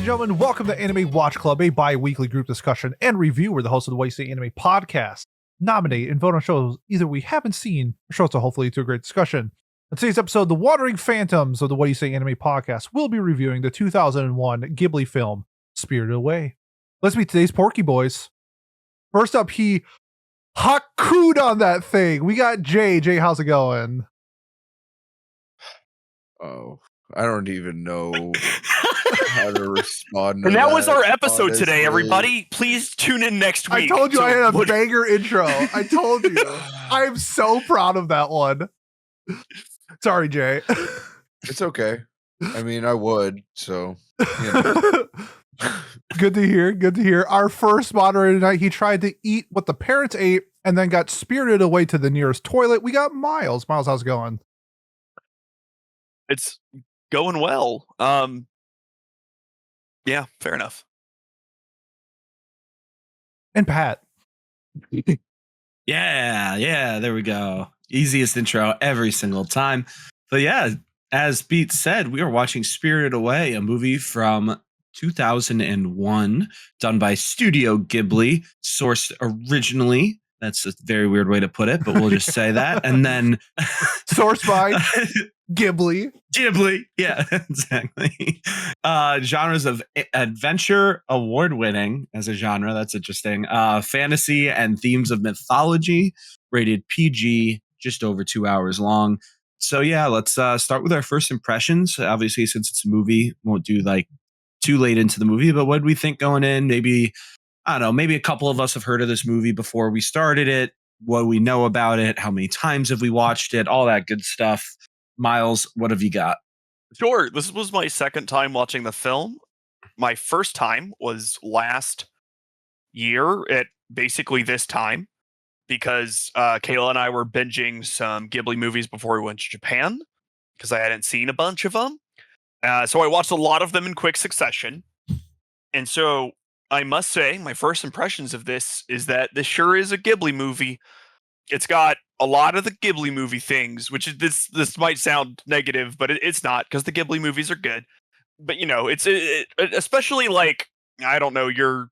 gentlemen, welcome to Anime Watch Club, a bi-weekly group discussion and review where the host of the What You Say Anime podcast nominate and vote on shows either we haven't seen or shows to hopefully to a great discussion. In today's episode, the Wandering Phantoms of the What You Say Anime podcast will be reviewing the 2001 Ghibli film, Spirited Away. Let's meet today's Porky Boys. First up, he haku'd on that thing. We got Jay. Jay, how's it going? Oh, I don't even know how to respond to and that was our episode honestly. today, everybody. Please tune in next week. I told you I had a banger intro. I told you. I'm so proud of that one. Sorry, Jay. It's okay. I mean, I would, so. You know. Good to hear. Good to hear. Our first moderator tonight, he tried to eat what the parents ate and then got spirited away to the nearest toilet. We got Miles. Miles, how's it going? It's going well. Yeah, fair enough. And Pat. Yeah, there we go. Easiest intro every single time. But yeah, as Beat said, we are watching Spirited Away, a movie from 2001, done by Studio Ghibli, sourced originally. That's a very weird way to put it, but we'll just say that. And then sourced by Ghibli. Ghibli, yeah, exactly. Genres of adventure, award-winning as a genre. That's interesting. Fantasy and themes of mythology. Rated PG, just over 2 hours long. So yeah, let's start with our first impressions. Obviously, since it's a movie, won't do like too late into the movie. But what did we think going in? Maybe I don't know. Maybe a couple of us have heard of this movie before we started it. What do we know about it? How many times have we watched it? All that good stuff. Miles, what have you got? Sure. This was my second time watching the film. My first time was last year at basically this time because Kayla and I were binging some Ghibli movies before we went to Japan because I hadn't seen a bunch of them. So I watched a lot of them in quick succession. And so I must say, my first impressions of this is that this sure is a Ghibli movie. It's got a lot of the Ghibli movie things, which is this might sound negative, but it's not because the Ghibli movies are good. But you know, it's especially like I don't know your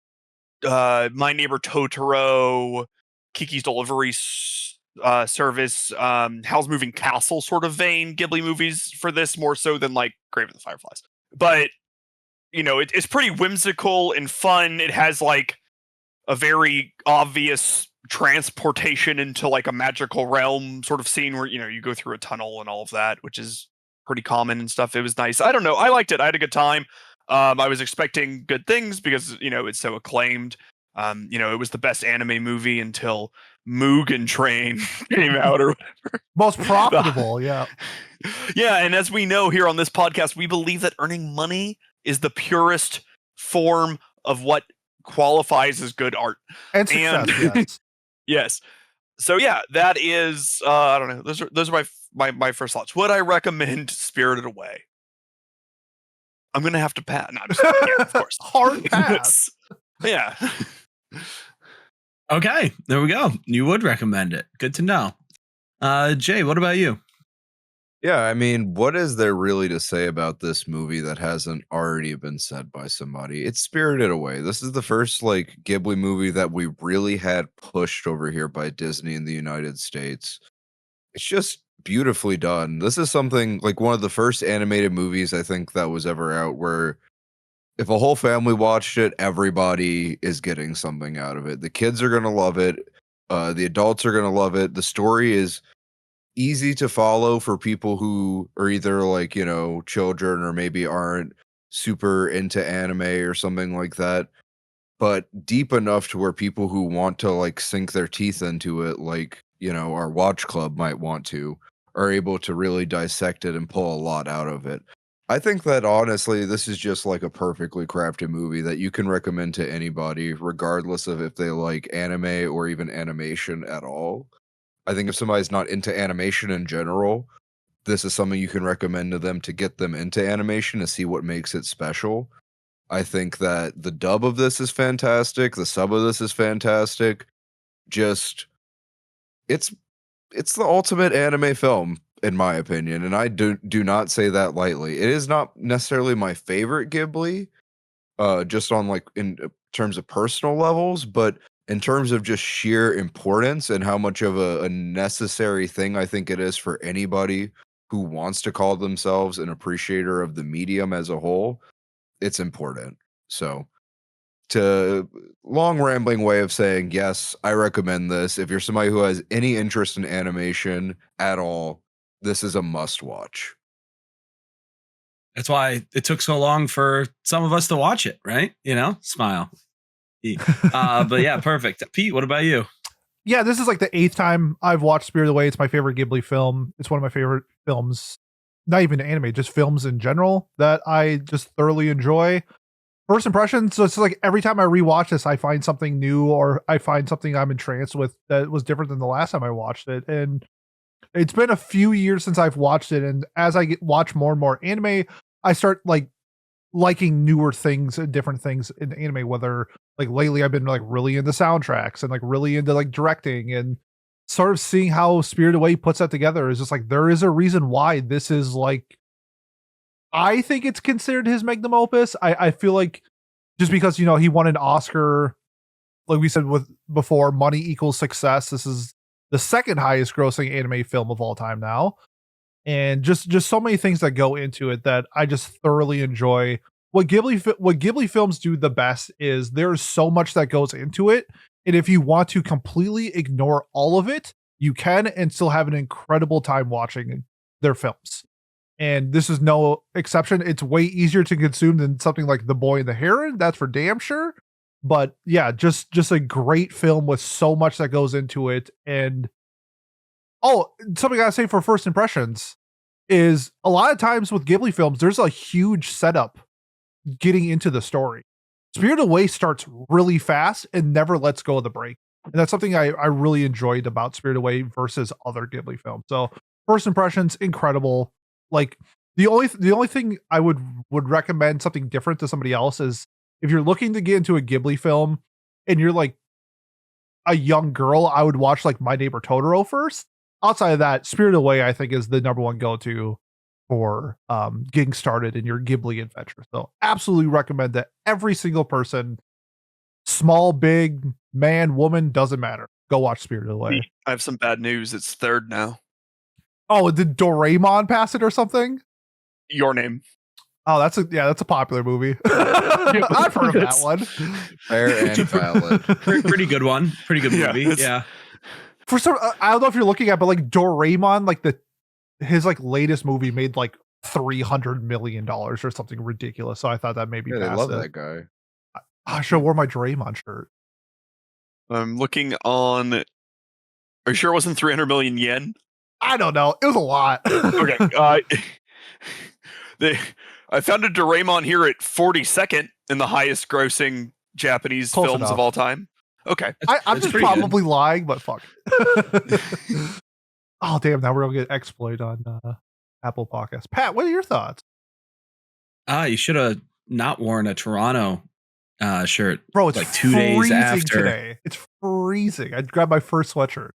My Neighbor Totoro, Kiki's Delivery Service, Howl's Moving Castle sort of vein Ghibli movies for this more so than like Grave of the Fireflies. But you know, it's pretty whimsical and fun. It has like a very obvious transportation into like a magical realm sort of scene where, you know, you go through a tunnel and all of that, which is pretty common and stuff. It was nice. I don't know. I liked it. I had a good time. I was expecting good things because, you know, it's so acclaimed. You know, it was the best anime movie until Mugen Train came out or whatever. Most profitable, yeah. Yeah, and as we know here on this podcast, we believe that earning money is the purest form of what qualifies as good art. And success, yes. Yes. So yeah, that is I don't know. Those are my first thoughts. Would I recommend Spirited Away? I'm gonna have to pass. No, yeah, of course. Hard pass. Yeah. Okay, there we go. You would recommend it. Good to know. Jay, what about you? Yeah, I mean, what is there really to say about this movie that hasn't already been said by somebody? It's Spirited Away. This is the first like Ghibli movie that we really had pushed over here by Disney in the United States. It's just beautifully done. This is something like one of the first animated movies I think that was ever out where if a whole family watched it, everybody is getting something out of it. The kids are going to love it. The adults are going to love it. The story is easy to follow for people who are either like, you know, children or maybe aren't super into anime or something like that, but deep enough to where people who want to like sink their teeth into it, like, you know, our watch club might want to, are able to really dissect it and pull a lot out of it. I think that honestly, this is just like a perfectly crafted movie that you can recommend to anybody, regardless of if they like anime or even animation at all. I think if somebody's not into animation in general, this is something you can recommend to them to get them into animation to see what makes it special. I think that the dub of this is fantastic. The sub of this is fantastic. Just, it's the ultimate anime film, in my opinion, and I do not say that lightly. It is not necessarily my favorite Ghibli, just on like in terms of personal levels, but in terms of just sheer importance and how much of a necessary thing I think it is for anybody who wants to call themselves an appreciator of the medium as a whole, it's important. So, to long rambling way of saying, yes, I recommend this. If you're somebody who has any interest in animation at all, this is a must watch. That's why it took so long for some of us to watch it, right? Smile. But yeah, perfect. Pete, what about you? Yeah, this is like the 8th time I've watched Spirited Away. It's my favorite Ghibli film. It's one of my favorite films, not even anime, just films in general that I just thoroughly enjoy. First impressions, so it's like every time I rewatch this, I find something new or I find something I'm entranced with that was different than the last time I watched it. And it's been a few years since I've watched it. And as I watch more and more anime, I start like liking newer things and different things in anime, whether like lately I've been like really into soundtracks and like really into like directing, and sort of seeing how Spirited Away puts that together is just like, there is a reason why this is like, I think it's considered his magnum opus. I feel like just because, he won an Oscar, like we said with before, money equals success. This is the second highest grossing anime film of all time now. And just so many things that go into it that I just thoroughly enjoy. What Ghibli films do the best is there's so much that goes into it, and if you want to completely ignore all of it, you can and still have an incredible time watching their films. And this is no exception. It's way easier to consume than something like The Boy and the Heron, that's for damn sure. But yeah, just a great film with so much that goes into it. And something I gotta say for first impressions is a lot of times with Ghibli films, there's a huge setup getting into the story. Spirited Away starts really fast and never lets go of the break. And that's something I really enjoyed about Spirited Away versus other Ghibli films. So first impressions, incredible. Like the only thing I would recommend something different to somebody else is if you're looking to get into a Ghibli film and you're like a young girl, I would watch like My Neighbor Totoro first. Outside of that, Spirited Away, I think, is the number one go-to for getting started in your Ghibli adventure. So absolutely recommend that every single person, small, big, man, woman, doesn't matter. Go watch Spirited Away. I have some bad news. It's third now. Oh, did Doraemon pass it or something? Your Name. Oh, that's a popular movie. I've heard of that one. Fair and valid. Pretty good one. Pretty good movie. Yeah. For some, I don't know if you're looking at, but like Doraemon, like his like latest movie made like $300 million or something ridiculous. So I thought that maybe Yeah, they love that guy. I should have wore my Doraemon shirt. I'm looking on. Are you sure it wasn't 300 million yen? I don't know. It was a lot. Okay. I found a Doraemon here at 42nd in the highest grossing Japanese Close films enough. of all time. Okay. I'm just probably lying, but fuck. Oh, damn. Now we're going to get exploit on Apple Podcasts. Pat, what are your thoughts? You should have not worn a Toronto shirt. Bro, it's like 2 days after. Today. It's freezing. I grabbed my first sweatshirt.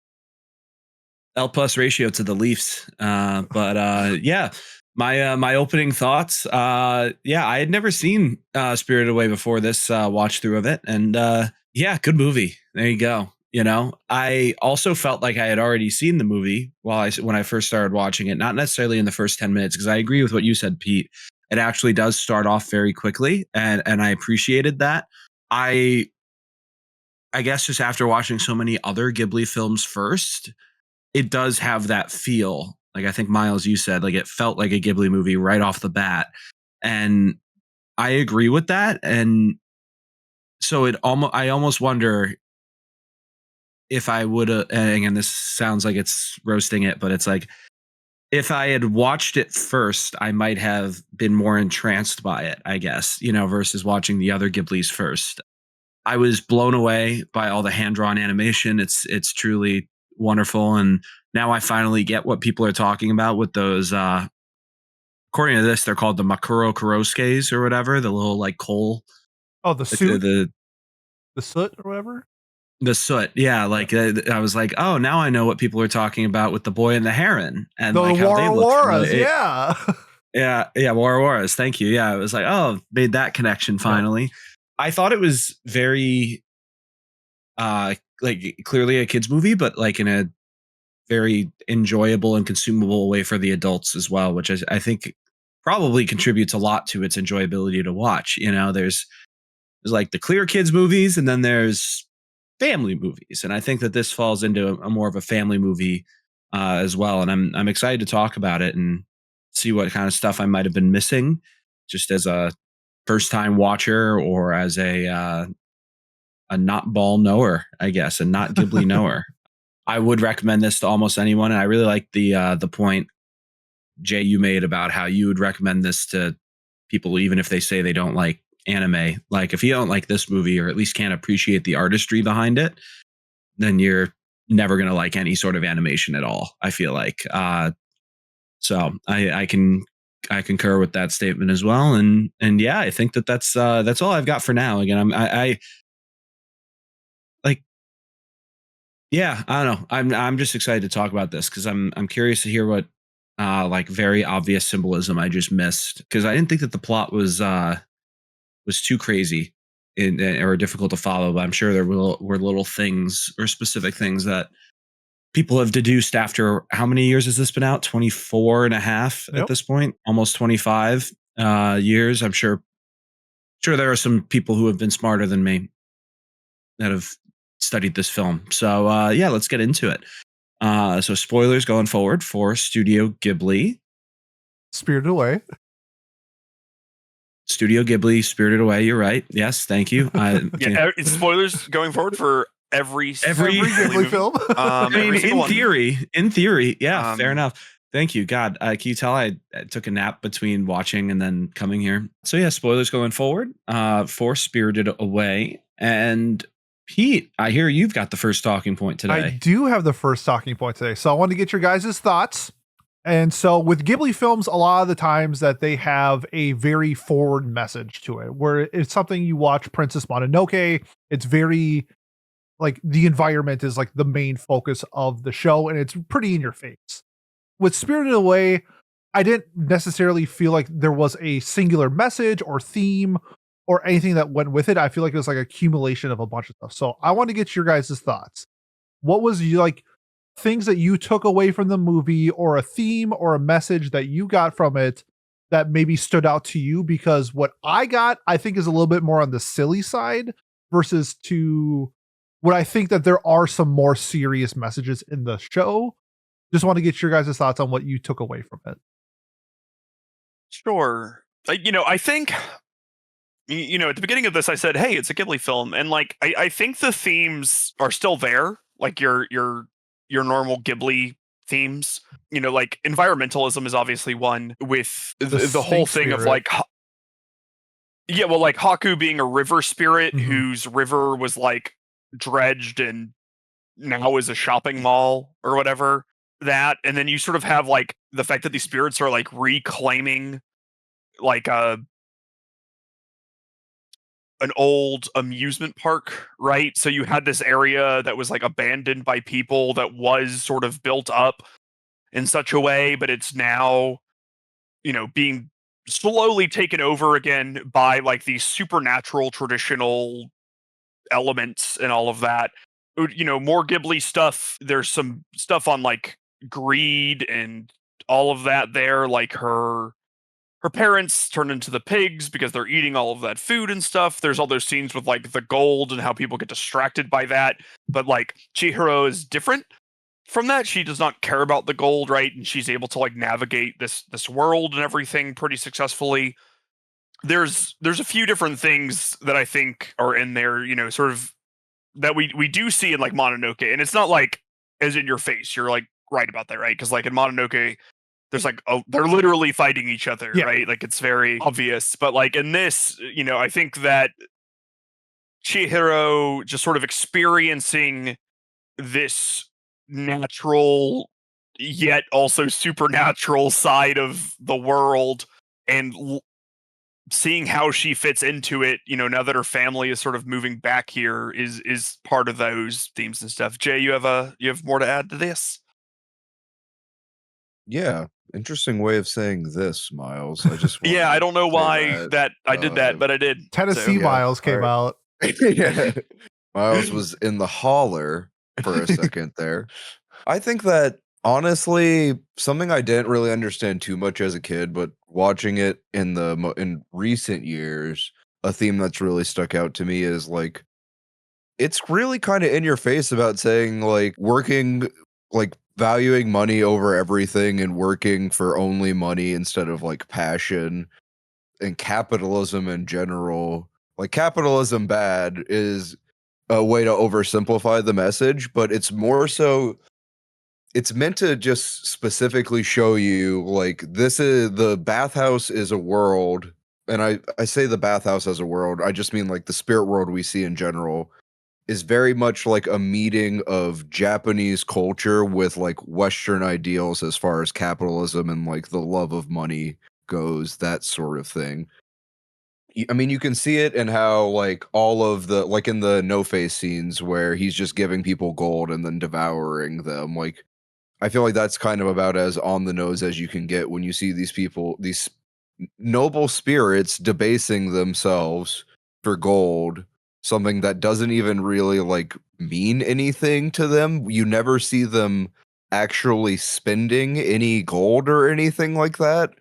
L plus ratio to the Leafs. But yeah, my opening thoughts. I had never seen Spirited Away before this watch through of it. And yeah, good movie. There you go. I also felt like I had already seen the movie when I first started watching it, not necessarily in the first 10 minutes, because I agree with what you said, Pete. It actually does start off very quickly, and I appreciated that. I guess just after watching so many other Ghibli films first, it does have that feel. Like I think, Miles, you said, like it felt like a Ghibli movie right off the bat. And I agree with that. And so I almost wonder if I would have, and again, this sounds like it's roasting it, but it's like, if I had watched it first, I might have been more entranced by it, I guess, versus watching the other Ghiblis first. I was blown away by all the hand-drawn animation. It's truly wonderful. And now I finally get what people are talking about with those, according to this, they're called the Makuro Kuroskes or whatever, the little like coal. Oh, the suit? The soot or whatever? The soot, yeah. Like I was like, oh, now I know what people are talking about with the boy and the heron and the like how they look. Auroras, yeah. Yeah, Auroras. Thank you. Yeah, it was like, oh, made that connection finally. I thought it was very like clearly a kids movie, but like in a very enjoyable and consumable way for the adults as well, which I think probably contributes a lot to its enjoyability to watch. You know, there's like the clear kids movies, and then there's family movies, and I think that this falls into a more of a family movie as well. And I'm excited to talk about it and see what kind of stuff I might have been missing, just as a first time watcher or as a not ball knower, I guess, a not Ghibli knower. I would recommend this to almost anyone, and I really like the point Jay you made about how you would recommend this to people even if they say they don't like anime. Like if you don't like this movie or at least can't appreciate the artistry behind it, then you're never going to like any sort of animation at all, I feel like. So I concur with that statement as well. And yeah, I think that's all I've got for now. Again, I like, yeah, I don't know. I'm just excited to talk about this because I'm curious to hear what like very obvious symbolism I just missed, because I didn't think that the plot was too crazy or difficult to follow, but I'm sure there were little things or specific things that people have deduced after how many years has this been out? 24 and a half at this point, almost 25 years. I'm sure there are some people who have been smarter than me that have studied this film. So yeah, let's get into it. So spoilers going forward for Studio Ghibli. Spirited Away. Studio Ghibli, Spirited Away. You're right. Yes, thank you. It's spoilers going forward for every Ghibli film. I mean, in theory, yeah, fair enough. Thank you. God, can you tell I took a nap between watching and then coming here? So yeah, spoilers going forward for Spirited Away. And Pete, I hear you've got the first talking point today. I do have the first talking point today. So I wanted to get your guys' thoughts. And so with Ghibli films, a lot of the times that they have a very forward message to it, where it's something you watch Princess Mononoke, it's very like the environment is like the main focus of the show, and it's pretty in your face. With Spirited Away, I didn't necessarily feel like there was a singular message or theme or anything that went with it. I feel like it was like accumulation of a bunch of stuff. So I want to get your guys' thoughts. What was you like things that you took away from the movie, or a theme or a message that you got from it that maybe stood out to you? Because what I got, I think, is a little bit more on the silly side versus to what I think that there are some more serious messages in the show. Just want to get your guys' thoughts on what you took away from it. Sure. I think, at the beginning of this, I said, hey, it's a Ghibli film. And like, I think the themes are still there. Like your normal Ghibli themes, like environmentalism is obviously one, with the whole thing of like, like Haku being a river spirit whose river was like dredged and now is a shopping mall or whatever. That, and then you sort of have like the fact that these spirits are like reclaiming like an old amusement park, right? So you had this area that was like abandoned by people that was sort of built up in such a way, but it's now, being slowly taken over again by like these supernatural traditional elements and all of that. More Ghibli stuff. There's some stuff on like greed and all of that there, like her parents turn into the pigs because they're eating all of that food and stuff. There's all those scenes with like the gold and how people get distracted by that. But like Chihiro is different from that. She does not care about the gold, right? And she's able to like navigate this world and everything pretty successfully. There's a few different things that I think are in there, sort of that we do see in like Mononoke, and it's not like as in your face. You're like right about that, right? Because like in Mononoke, there's like they're literally fighting each other, right? Like it's very obvious. But like in this, I think that Chihiro just sort of experiencing this natural yet also supernatural side of the world, and seeing how she fits into it, now that her family is sort of moving back here, is part of those themes and stuff. Jay, you have more to add to this? Yeah, interesting way of saying this, Miles. I just wanted Yeah, I to don't know say why that I did that, Uh, but I did. Tennessee So. Yeah, Miles came alright. out. Yeah. Miles was in the holler for a second there. I think that honestly, something I didn't really understand too much as a kid, but watching it in recent years, a theme that's really stuck out to me is like it's really kind of in your face about saying like working like valuing money over everything and working for only money instead of like passion and capitalism in general. Like capitalism bad is a way to oversimplify the message, but it's more so it's meant to just specifically show you like this is the bathhouse is a world, and I say the bathhouse as a world, I just mean like the spirit world we see in general is very much like a meeting of Japanese culture with like Western ideals as far as capitalism and like the love of money goes, that sort of thing. I mean, you can see it in how like all of the like in the no face scenes where he's just giving people gold and then devouring them. Like I feel like that's kind of about as on the nose as you can get when you see these people, these noble spirits debasing themselves for gold, something that doesn't even really like mean anything to them. You never see them actually spending any gold or anything like that.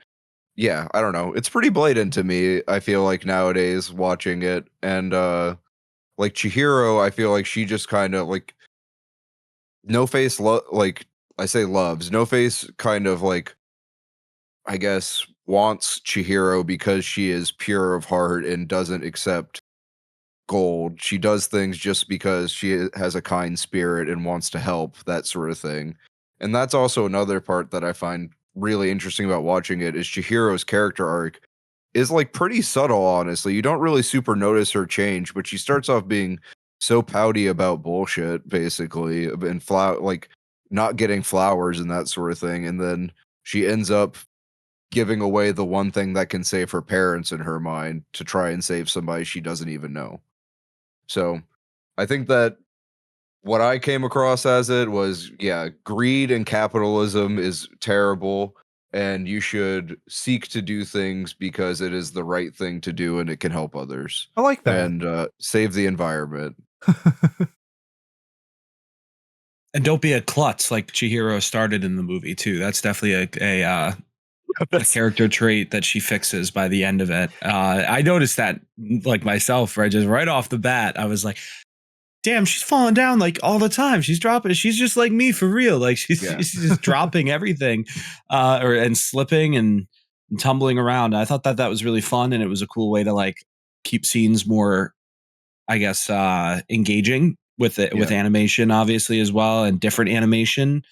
Yeah, I don't know. It's pretty blatant to me, I feel like nowadays watching it. And like Chihiro, I feel like she just kind of like No Face like I say loves. No Face kind of like I guess wants Chihiro because she is pure of heart and doesn't accept gold. She does things just because she has a kind spirit and wants to help, that sort of thing. And that's also another part that I find really interesting about watching it is Chihiro's character arc is like pretty subtle, honestly. You don't really super notice her change, but she starts off being so pouty about bullshit, basically, and like not getting flowers and that sort of thing. And then she ends up giving away the one thing that can save her parents in her mind to try and save somebody she doesn't even know. So I think that what I came across as it was, yeah, greed and capitalism is terrible, and you should seek to do things because it is the right thing to do and it can help others I like that. and save the environment. And don't be a klutz like Chihiro started in the movie too. That's definitely a character trait that she fixes by the end of it. I noticed that like myself, right? Just right off the bat, I was like, damn, she's falling down like all the time. She's dropping. She's just like me for real. Like Yeah. she's just dropping everything, and slipping and tumbling around. I thought that was really fun, and it was a cool way to like keep scenes more, I guess, engaging with it with Yeah. animation, obviously as well, and different animation.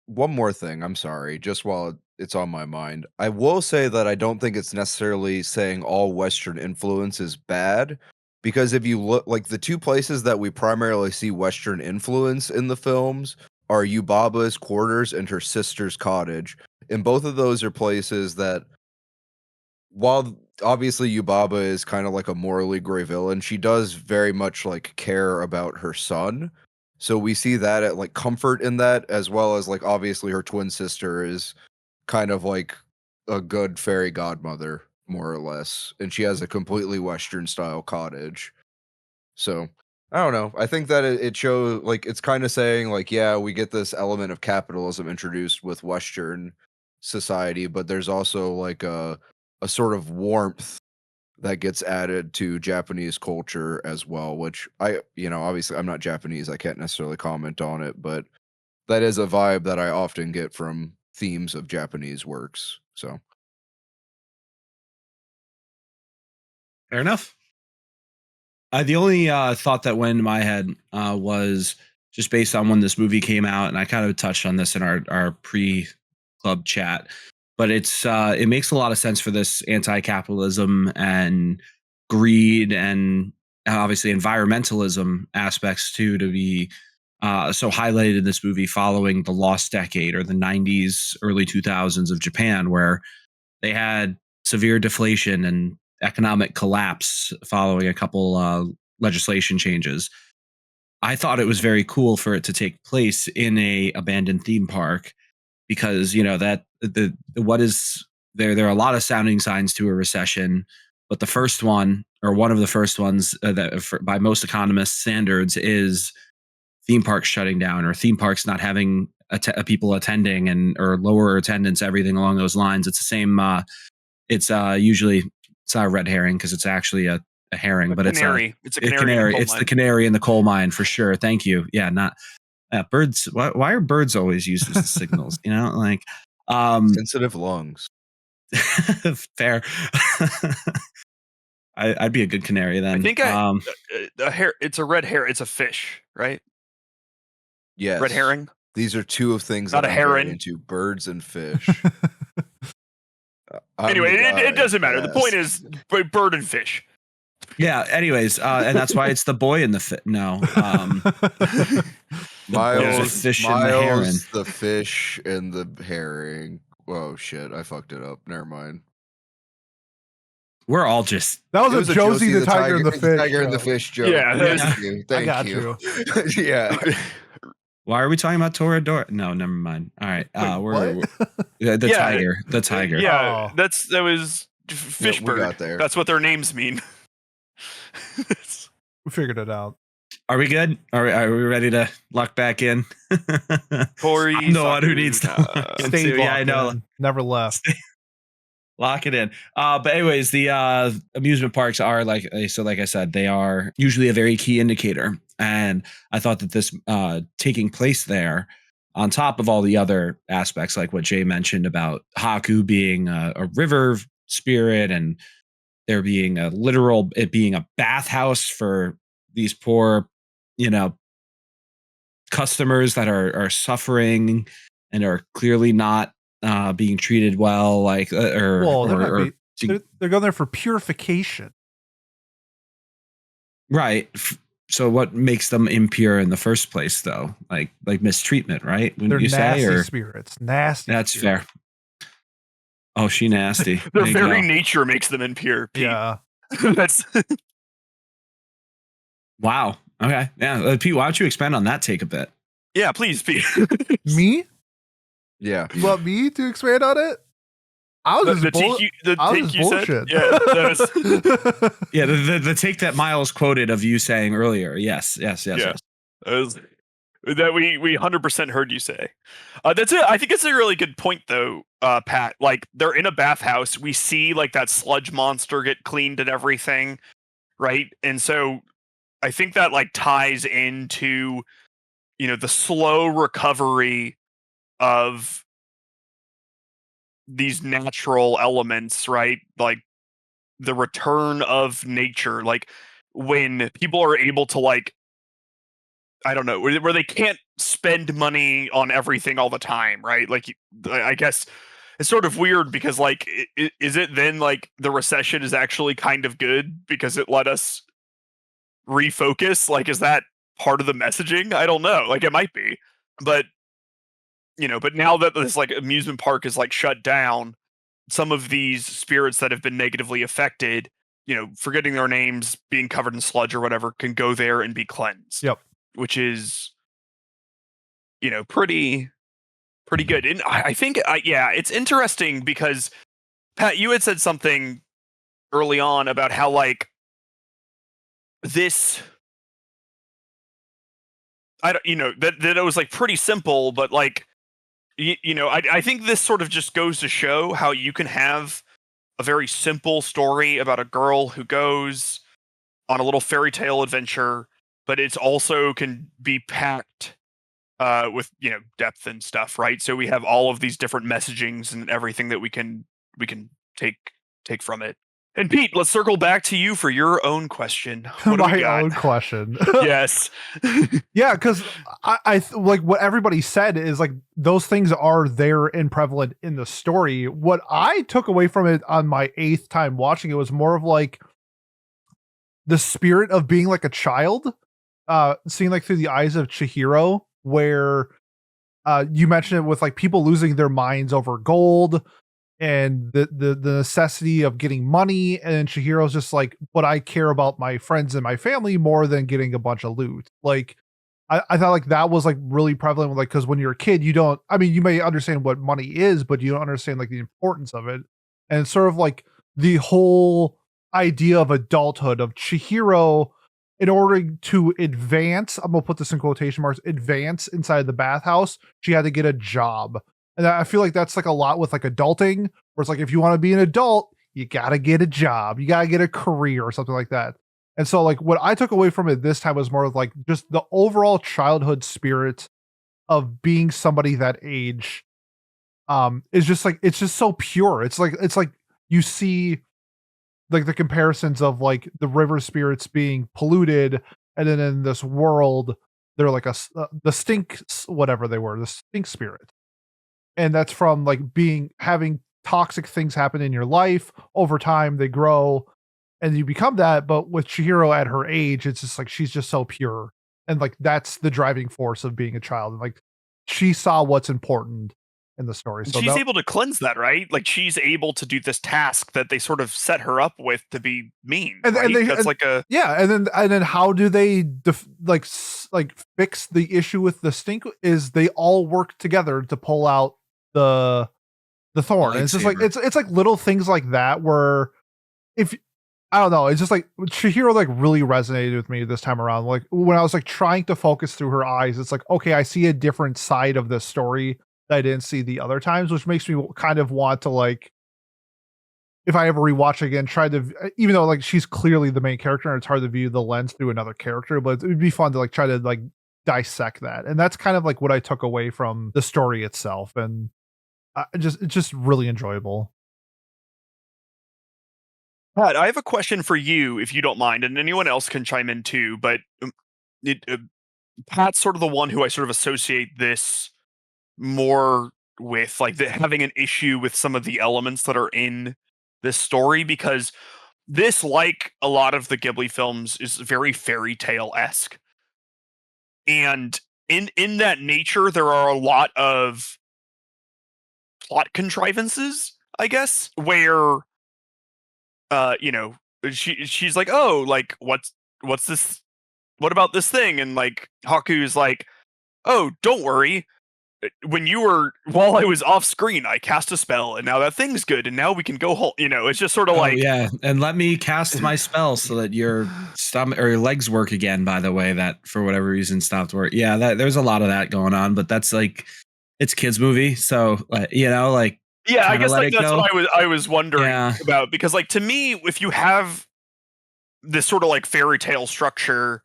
One more thing, I'm sorry, just while it's on my mind. I will say that I don't think it's necessarily saying all Western influence is bad, because if you look like the two places that we primarily see Western influence in the films are Yubaba's quarters and her sister's cottage. And both of those are places that, while obviously Yubaba is kind of like a morally gray villain, she does very much like care about her son. So we see that at like comfort in that, as well as like obviously her twin sister is kind of like a good fairy godmother, more or less. And she has a completely Western style cottage. So I don't know. I think that it shows like it's kind of saying like, yeah, we get this element of capitalism introduced with Western society, but there's also like a sort of warmth that gets added to Japanese culture as well, which obviously I'm not Japanese, I can't necessarily comment on it, but that is a vibe that I often get from themes of Japanese works. So Fair enough. The only thought that went in my head was just based on when this movie came out, and I kind of touched on this in our pre club chat, but it makes a lot of sense for this anti-capitalism and greed and obviously environmentalism aspects too to be so highlighted in this movie following the lost decade or the 90s, early 2000s of Japan, where they had severe deflation and economic collapse following a couple legislation changes. I thought it was very cool for it to take place in a abandoned theme park because that what is there? There are a lot of sounding signs to a recession, but the first one, or one of the first ones by most economists' standards, is theme parks shutting down, or theme parks not having people attending, or lower attendance, everything along those lines. It's the same. It's usually, it's not a red herring because it's actually a herring, but canary. It's a canary. It's the canary in the coal mine for sure. Thank you. Yeah, not birds. Why are birds always used as the signals? Like sensitive lungs. Fair. I'd be a good canary then. I think a hair. It's a red hair. It's a fish, right? Yes. Red herring. These are two of things Not that a I'm heron. very into: birds and fish. Anyway, it doesn't matter. The point is bird and fish. Yeah. Anyways, and that's why it's the boy in the fish. No. Miles, fish and the heron. the fish and the herring. Whoa, shit! I fucked it up. Never mind. We're all just. That was a Josie the tiger and the fish. Tiger and the fish joke. Yeah, thank you. I got you. Yeah. Why are we talking about Toradora? No, never mind. All right, we're the tiger. The tiger. Yeah, that was fish bird. We got there. That's what their names mean. We figured it out. Are we good? Are we ready to lock back in? Corey, I'm the one who needs to stay. Yeah, I know. Never left. Lock it in. But anyways, the amusement parks are like I said, they are usually a very key indicator. And I thought that this taking place there, on top of all the other aspects, like what Jay mentioned about Haku being a river spirit, and there being it being a bathhouse for these poor, customers that are suffering and are clearly not being treated well, they're going there for purification, right? So what makes them impure in the first place, though? Like mistreatment, right? They're nasty spirits. Nasty. That's spirits. fair. Oh, she nasty. Their very nature makes them impure. Pete. Yeah. That's. Wow. Okay. Yeah. Pete, why don't you expand on that take a bit? Yeah, please, Pete. Me? Yeah. You want me to expand on it? I was just bullshit. Yeah, yeah. The take that Miles quoted of you saying earlier. Yes. That we 100% heard you say. That's it. I think it's a really good point, though, Pat. Like, they're in a bathhouse. We see like that sludge monster get cleaned and everything, right? And so I think that like ties into the slow recovery of these natural elements, right? Like the return of nature, like when people are able to, like, I don't know, where they can't spend money on everything all the time, right? Like, I guess it's sort of weird because, like, is it then like the recession is actually kind of good because it let us refocus? Like, is that part of the messaging? I don't know. Like, it might be, but but now that this like amusement park is like shut down, some of these spirits that have been negatively affected, forgetting their names, being covered in sludge or whatever, can go there and be cleansed. Yep. Which is, pretty good. And I think, it's interesting because, Pat, you had said something early on about how, like, this, that it was like pretty simple, but like, I think this sort of just goes to show how you can have a very simple story about a girl who goes on a little fairy tale adventure, but it's also can be packed with depth and stuff, right? So we have all of these different messagings and everything that we can take from it. And Pete, let's circle back to you for your own question. My own question. Yes. Yeah, because I like what everybody said is like those things are there and prevalent in the story. What I took away from it on my 8th time watching it was more of like the spirit of being like a child, seeing like through the eyes of Chihiro, where you mentioned it with like people losing their minds over gold and the necessity of getting money, and Chihiro's just like, but I care about my friends and my family more than getting a bunch of loot. Like I thought like that was like really prevalent, like because when you're a kid, you don't. I mean, you may understand what money is, but you don't understand like the importance of it, and sort of like the whole idea of adulthood of Chihiro, in order to advance. I'm gonna put this in quotation marks. Advance inside the bathhouse, she had to get a job, and I feel like that's like a lot with like adulting, where it's like if you want to be an adult, you gotta get a job, you gotta get a career or something like that. And so, like, what I took away from it this time was more of like just the overall childhood spirit of being somebody that age. Is just like it's just so pure. It's like you see like the comparisons of like the river spirits being polluted, and then in this world they're like the stink whatever they were, the stink spirit, and that's from like being having toxic things happen in your life over time. They grow and you become that. But with Chihiro at her age, it's just like she's just so pure, and like that's the driving force of being a child. And like she saw what's important in the story. And So she's able to cleanse that, right? Like she's able to do this task that they sort of set her up with to be mean. And- right? and they- That's and- like a yeah, and then how do they like fix the issue with the stink? Is they all work together to pull out the thorn. And it's just like Lightsaber. it's like little things like that where if I don't know, it's just like Chihiro like really resonated with me this time around. Like when I was like trying to focus through her eyes, it's like okay, I see a different side of this story that I didn't see the other times, which makes me kind of want to like if I ever rewatch again, try to even though like she's clearly the main character and it's hard to view the lens through another character, but it would be fun to like try to like dissect that. And that's kind of like what I took away from the story itself. And it's just really enjoyable. Pat, I have a question for you, if you don't mind, and anyone else can chime in too. But Pat's sort of the one who I sort of associate this more with, like having an issue with some of the elements that are in this story, because this, like a lot of the Ghibli films, is very fairy tale esque, and in that nature, there are a lot of plot contrivances, I guess, where you know, she's like, oh, like what's this? What about this thing? And like Haku's like, oh, don't worry. While I was off screen, I cast a spell, and now that thing's good, and now we can go home. You know, it's just sort of like, yeah, and let me cast my spell so that your stomach or your legs work again. By the way, that for whatever reason stopped work. Yeah, there's a lot of that going on, but that's like it's kids movie, so you know, like yeah, I kinda guess let like it that's go. what I was wondering Yeah. about, because like to me, if you have this sort of like fairy tale structure,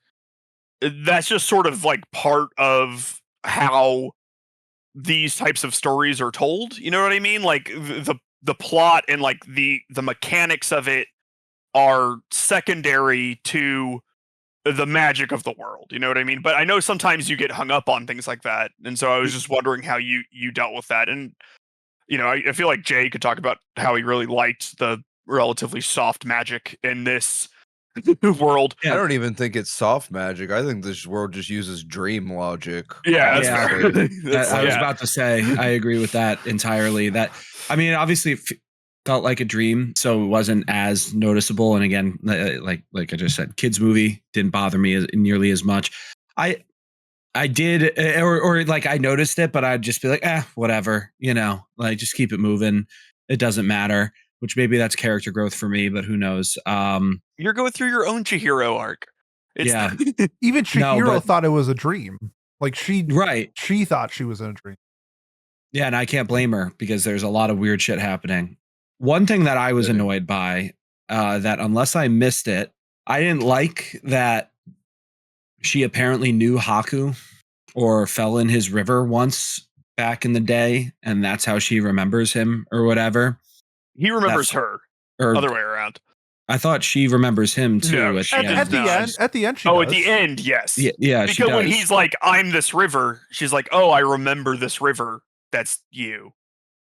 that's just sort of like part of how these types of stories are told. You know what I mean? Like the plot and like the mechanics of it are secondary to the magic of the world. You know what I mean? But I know sometimes you get hung up on things like that, and so I was just wondering how you dealt with that. And you know, I feel like Jay could talk about how he really liked the relatively soft magic in this world. I don't even think it's soft magic. I think this world just uses dream logic. Yeah, that's Yeah. fair. I was about to say, I agree with that entirely. That I mean, obviously, it felt like a dream, so it wasn't as noticeable. And again, like I just said, kids movie didn't bother me nearly as much. I did, or like I noticed it, but I'd just be like, whatever, you know, like just keep it moving. It doesn't matter. Which maybe that's character growth for me, but who knows? You're going through your own Chihiro arc. Yeah. Even Chihiro but- thought it was a dream. Like she thought she was in a dream. Yeah, and I can't blame her because there's a lot of weird shit happening. One thing that I was annoyed by, that unless I missed it, I didn't like that she apparently knew Haku or fell in his river once back in the day, and that's how she remembers him or whatever. He remembers her, Or other way around. I thought she remembers him too. No, at she the does end. At the No, end, at the end, she Oh, does. at the end, yes. Yeah, she because when does. he's like, "I'm this river," she's like, "Oh, I remember this river. That's you."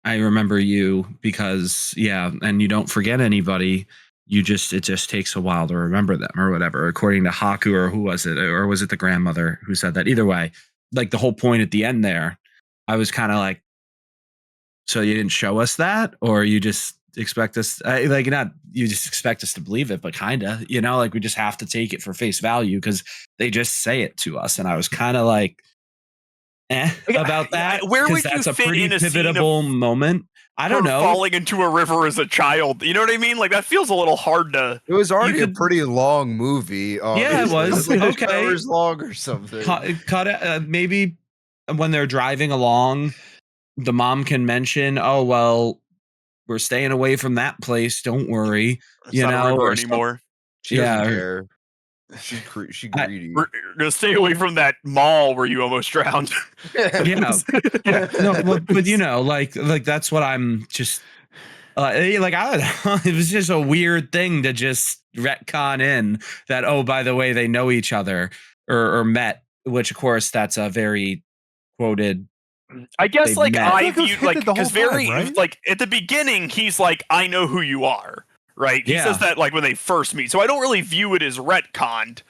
I remember you because and you don't forget anybody. It just takes a while to remember them or whatever, according to Haku, or who was it? Or was it the grandmother who said that? Either way, like the whole point at the end there, I was kind of like, so you didn't show us that, or you just expect us like not you just expect us to believe it, but kind of, you know, like we just have to take it for face value because they just say it to us. And I was kind of like about that where because would you that's a fit pretty in a scene of pivotal moment. I don't her know. falling into a river as a child? You know what I mean? Like that feels a little hard to. It was already could- a pretty long movie. Yeah, it was. Like 2 Okay. hours long or something. Cut it. Maybe when they're driving along, the mom can mention, "Oh well, we're staying away from that place. Don't worry." It's You not know, a river or anymore. She doesn't care. She's greedy. We're gonna stay away from that mall where you almost drowned. Yeah. No, but you know, like that's what I'm just like. I don't know. It was just a weird thing to just retcon in that. Oh, by the way, they know each other or met, which of course that's a very quoted. I guess They've like met. I I feel like it was viewed like hinted the because whole time, very right? like at the beginning he's like I know who you are, right? He Yeah. says that like when they first meet, so I don't really view it as retconned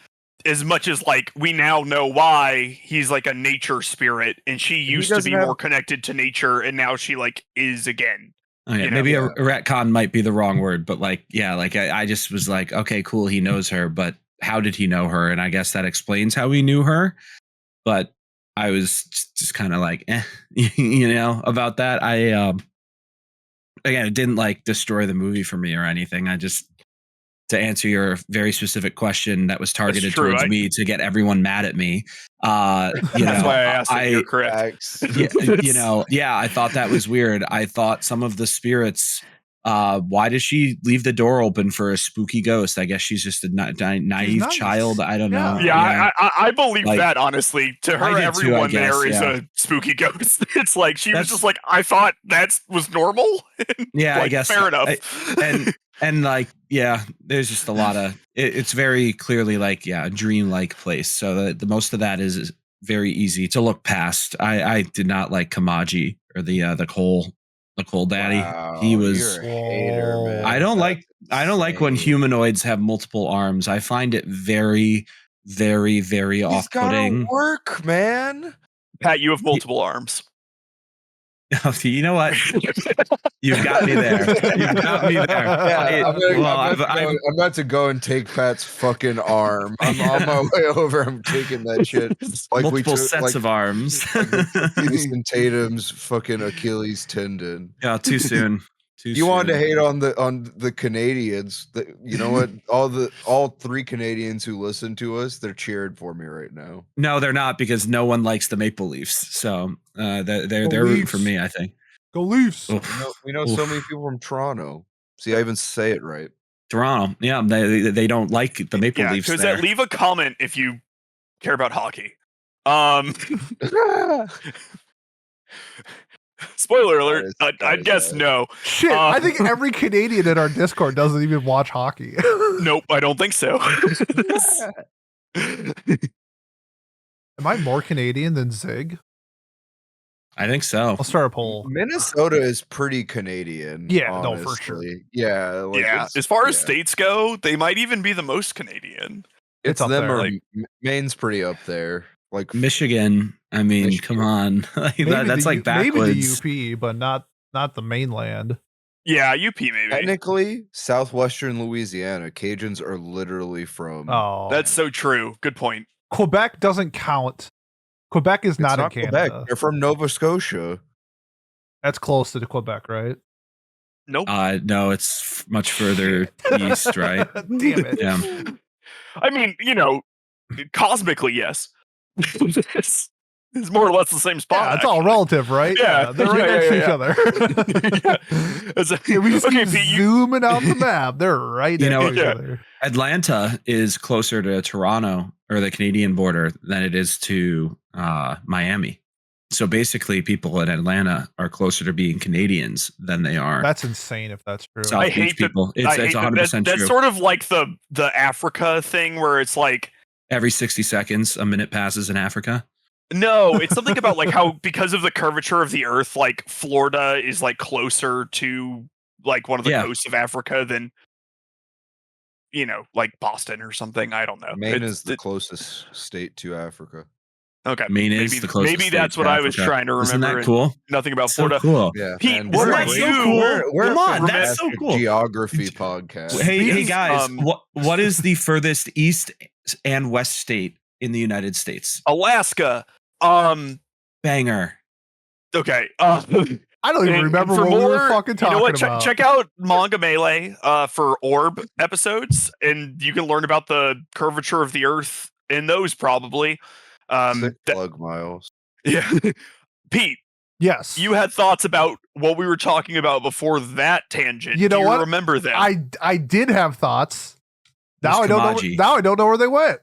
as much as like we now know why he's like a nature spirit and she used to doesn't be have- more connected to nature and now she like is again. Okay, You know, maybe yeah. a retcon might be the wrong word, but like, yeah, like I just was like, okay, cool, he knows her, but how did he know her? And I guess that explains how he knew her. But I was just kind of like, you know, about that. Again, it didn't like destroy the movie for me or anything. I just, to answer your very specific question that was targeted true. towards me to get everyone mad at me. You That's know, why I asked if you're correct. Facts. you know, yeah, I thought that was weird. I thought some of the spirits, why does she leave the door open for a spooky ghost? I guess she's just a naive nice. child. I don't know. Yeah, I believe Like, that honestly. To I her, did too, I everyone guess, there is yeah. a spooky ghost. It's like she was That's- just like, I thought that was normal. Yeah, Like, I guess fair enough. and like, yeah, there's just a lot of it's very clearly like, yeah, a dream-like place. So the most of that is very easy to look past. I did not like Kamaji or the coal daddy. Wow, He was you're a hater, man. I don't like when insane. humanoids have multiple arms. I find it very, very, very He's gotta off-putting. work, man. Pat, you have multiple arms. You know what? You've got me there. You've got me there. Yeah, I'm I've- about to go and take Pat's fucking arm. I'm on my way over. I'm taking that shit. Like multiple sets of arms. Jason Tatum's fucking Achilles tendon. Yeah, too soon. You wanted to hate on the Canadians. You know what? All 3 Canadians who listen to us, they're cheering for me right now. No, they're not, because no one likes the Maple Leafs. So they're rooting Leafs. for me, I think. Go Leafs. Oof. We know so many people from Toronto. See, I even say it right. Toronto. Yeah, they don't like the Maple Yeah, Leafs because there. leave a comment if you care about hockey. Spoiler alert. I'd guess no. Shit, I think every Canadian in our Discord doesn't even watch hockey. Nope, I don't think so. Am I more Canadian than Zig? I think so. I'll start a poll. Minnesota is pretty Canadian. Yeah, no, for sure. honestly. Yeah, like Yeah, it's- as far as yeah. states go, they might even be the most Canadian. It's It's up them there. or Like- Maine's pretty up there. Like Michigan. I mean, Michigan. come on. Like, Maybe that's the like U- backwards. Maybe the UP, but not the mainland. Yeah, UP maybe. technically southwestern Louisiana. Cajuns are literally from. Oh, That's so true. Good point. Quebec doesn't count. Quebec is It's not in not Canada. Quebec. They're from Nova Scotia. That's close to Quebec, right? Nope. No, it's much further east, right? Damn it. Yeah. I mean, cosmically, yes. it's more or less the same spot. Yeah, it's all relative, right? Yeah. They're right Yeah, next to yeah, each other. Yeah. It's a- Yeah, we just okay, keep Pete, zooming out the map. They're right You next know, to each yeah. other. Atlanta is closer to Toronto or the Canadian border than it is to Miami. So basically, people in Atlanta are closer to being Canadians than they are That's insane if that's true. South I Beach hate that- people. I hate It's that. 100% That's true. sort of like the Africa thing where it's like, Every 60 seconds, a minute passes in Africa. no, it's something about like how because of the curvature of the earth, like Florida is like closer to like one of the Yeah. coasts of Africa than like Boston or something. I don't know. Maine It's- is the closest state to Africa. Okay. Maine is the closest. Maybe state that's to what I was Africa. trying to remember. Isn't that cool? Nothing about So Florida. cool. Yeah, Pete, man, what we're about a you? so cool. We're Come a on, that's so fantastic cool. geography podcast. Hey guys, Um, what is the furthest east and west state in the United States? Alaska. Banger. Okay. I don't even And remember for what we were fucking you know talking what? about. Check out Manga Melee for Orb episodes, and you can learn about the curvature of the Earth in those probably. Sick plug, Miles. Yeah, Pete, Yes. you had thoughts about what we were talking about before that tangent. You know Do you what? remember them? I did have thoughts. Now There's I don't know. Kamaji. Now I don't know where they went.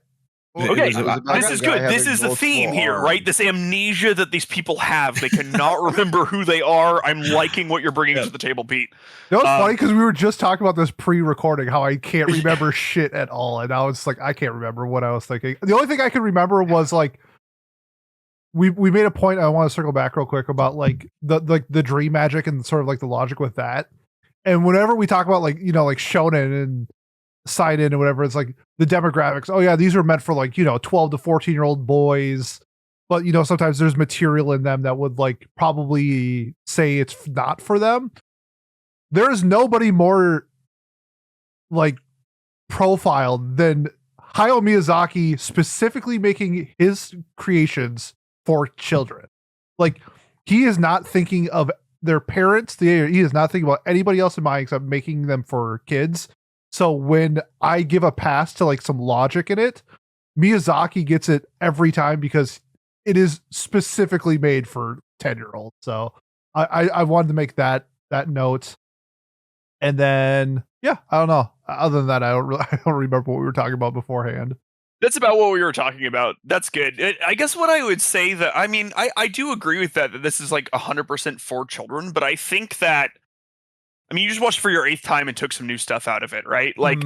Okay, It was about this a is guy good. This having is the theme multiple here, right? arms. This amnesia that these people have. They cannot remember who they are. I'm liking what you're bringing to the table, Pete. You know, it's funny because we were just talking about this pre-recording, how I can't Yeah. remember shit at all, and now it's like I can't remember what I was thinking. The only thing I could remember was like we made a point. I want to circle back real quick about like the dream magic and sort of like the logic with that. And whenever we talk about like like shonen and seinen and whatever, it's like the demographics. Oh yeah, these are meant for like 12 to 14-year-old boys. But sometimes there's material in them that would like probably say it's not for them. There's nobody more like profiled than Hayao Miyazaki, specifically making his creations for children. Like he is not thinking of their parents. He is not thinking about anybody else in mind except making them for kids. So when I give a pass to like some logic in it, Miyazaki gets it every time because it is specifically made for 10-year-olds. So I wanted to make that note. And then I don't know. Other than that, I don't remember what we were talking about beforehand. That's about what we were talking about. That's good. I guess what I would say that I do agree with that this is like 100% for children, but I think that you just watched for your 8th time and took some new stuff out of it, right? Like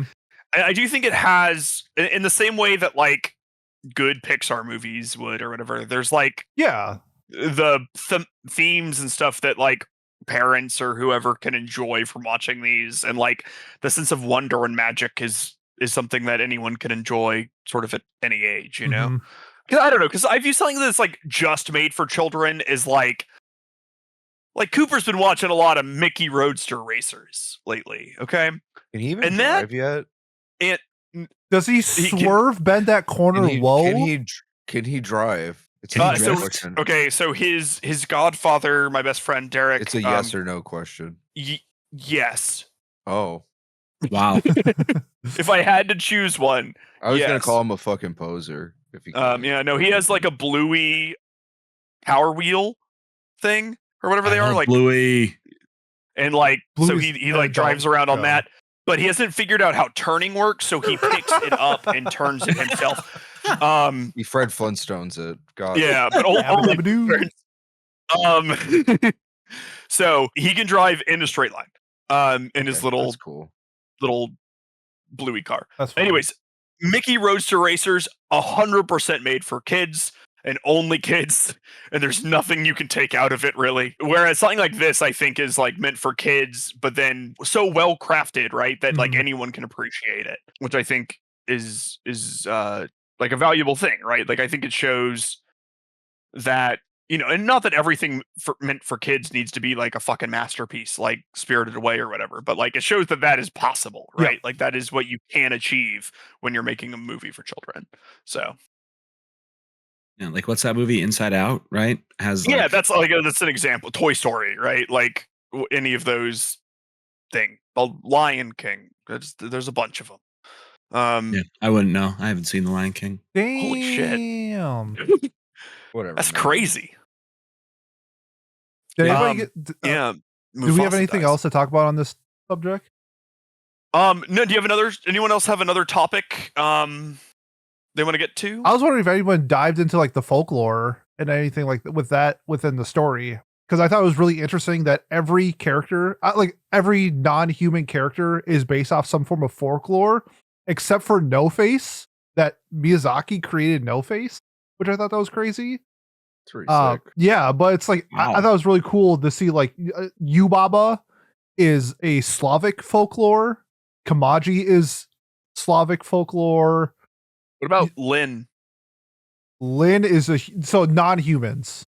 I do think it has, in the same way that like good Pixar movies would or whatever. There's like the themes and stuff that like parents or whoever can enjoy from watching these, and like the sense of wonder and magic is something that anyone can enjoy sort of at any age, Because I don't know, because I view something that's like just made for children is like Cooper's been watching a lot of Mickey Roadster Racers lately. Okay, Can he even drive yet? Does he swerve, bend that corner low? Can he drive? It's so his godfather, my best friend Derek. It's a yes or no question. Yes. Oh. Wow. If I had to choose one, I was gonna call him a fucking poser. If he he has like a bluey power wheel thing or whatever they are, like bluey, and like Bluey's so he like drives around on that, but he hasn't figured out how turning works, so he picks it up and turns it himself. He Fred Flintstones it. God. Yeah, but only so he can drive in a straight line. In his little bluey car. That's fine. Anyways, Mickey Roadster Racers 100% made for kids and only kids, and there's nothing you can take out of it really. Whereas something like this, I think, is like meant for kids, but then so well crafted, right, that like anyone can appreciate it, which I think is like a valuable thing, right? Like I think it shows that and not that everything meant for kids needs to be like a fucking masterpiece, like Spirited Away or whatever, but like it shows that is possible, right? Like that is what you can achieve when you're making a movie for children. So. Yeah, like what's that movie, Inside Out, right? Has that's an example. Toy Story, right? Like any of those things. Lion King. There's a bunch of them. I wouldn't know. I haven't seen The Lion King. Damn. Holy shit. Whatever. That's crazy. Did anybody Get? Do we have anything else to talk about on this subject? No. Do you have anyone else have another topic? They want to get to? I was wondering if anyone dived into like the folklore and anything like with that within the story, because I thought it was really interesting that every character, like every non-human character, is based off some form of folklore, except for No Face. That Miyazaki created No Face, which I thought that was crazy. It's really sick. Yeah, but it's like I thought it was really cool to see like Yubaba is a Slavic folklore, Kamaji is Slavic folklore. What about Lin? Lynn is so non-humans.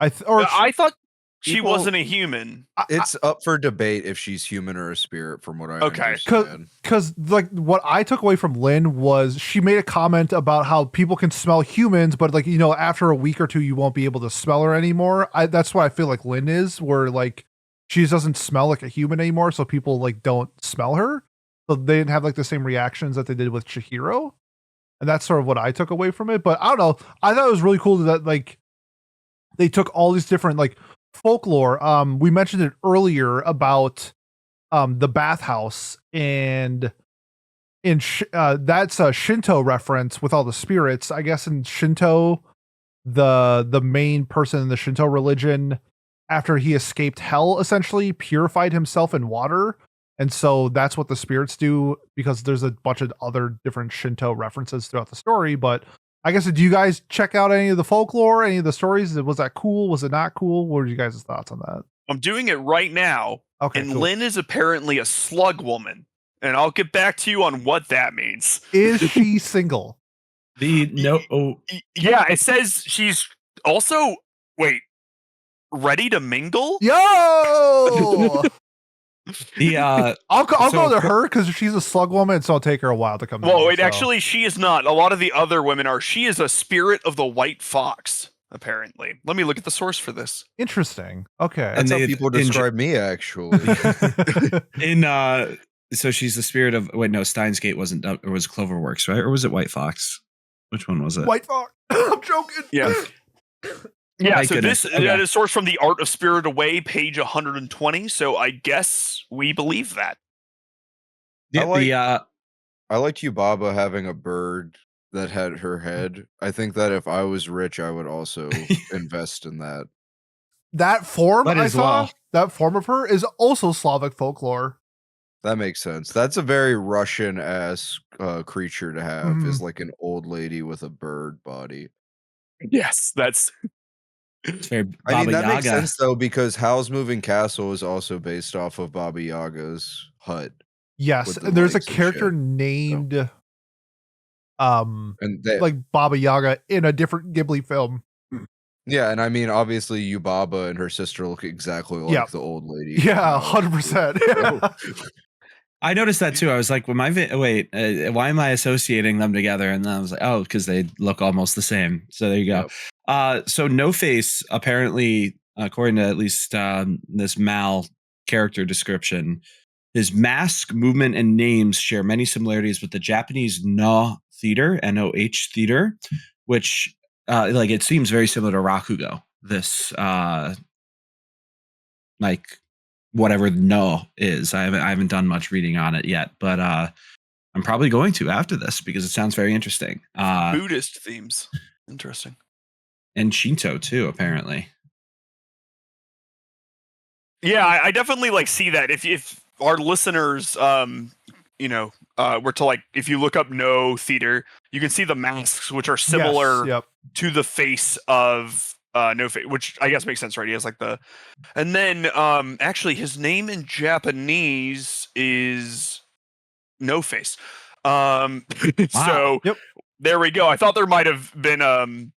I thought she People- wasn't a human. It's up for debate if she's human or a spirit, from what I Okay. understand. because like what I took away from Lynn was she made a comment about how people can smell humans, but like after a week or two you won't be able to smell her anymore. That's what I feel like Lynn is, where like she just doesn't smell like a human anymore, so people like don't smell her, so they didn't have like the same reactions that they did with Chihiro, and that's sort of what I took away from it. But I don't know. I thought it was really cool that like they took all these different like folklore. We mentioned it earlier about the bathhouse, and that's a Shinto reference with all the spirits. I guess in Shinto, the main person in the Shinto religion, after he escaped hell, essentially purified himself in water. And so that's what the spirits do, because there's a bunch of other different Shinto references throughout the story. But I guess, do you guys check out any of the folklore, any of the stories? Was that cool? Was it not cool? What were you guys' thoughts on that? I'm doing it right now. Okay, And cool. Lynn is apparently a slug woman. And I'll get back to you on what that means. Is she single? Yeah, it says she's also, ready to mingle? Yo! I'll go So- to her because she's a slug woman, so it'll take her a while to come. Well, in, wait, so. actually, she is not. A lot of the other women are. She is a spirit of the white fox, apparently. Let me look at the source for this. Interesting. Okay. That's how they- people in- describe me, actually. So she's the spirit of Steins Gate wasn't or was Cloverworks, right? Or was it White Fox? Which one was it? White fox. I'm joking. Yeah. Yeah, My so goodness, this okay. is sourced from the Art of Spirit Away, page 120. So I guess we believe that. I liked Yubaba having a bird that had her head. I think that if I was rich, I would also invest in that. That form Might I as saw, well. that form of her is also Slavic folklore. That makes sense. That's a very Russian-esque creature to have, is like an old lady with a bird body. Yes, that's It's very I mean, Baba that makes Yaga. sense, though, because Howl's Moving Castle is also based off of Baba Yaga's hut. Yes, With the and there's a legs and character shit. named And they, like Baba Yaga in a different Ghibli film. yeah, and I mean, obviously, Yubaba and her sister look exactly like Yep. the old lady. Yeah, from Howl's 100%. I noticed that too. I was like, why am I associating them together? And then I was like, oh, because they look almost the same. So there you go. So No Face, apparently, according to at least this Mal character description, his mask, movement, and names share many similarities with the Japanese No theater, NOH theater, which it seems very similar to Rakugo. This whatever No is. I haven't done much reading on it yet, but I'm probably going to after this because it sounds very interesting. Buddhist themes. Interesting. And Shinto too, apparently. Yeah, I definitely see that. If our listeners, were to if you look up No theater, you can see the masks, which are similar Yes, yep. to the face of No Face, which I guess makes sense, right? He has and then actually his name in Japanese is No Face. So Yep. there we go. I thought there might have been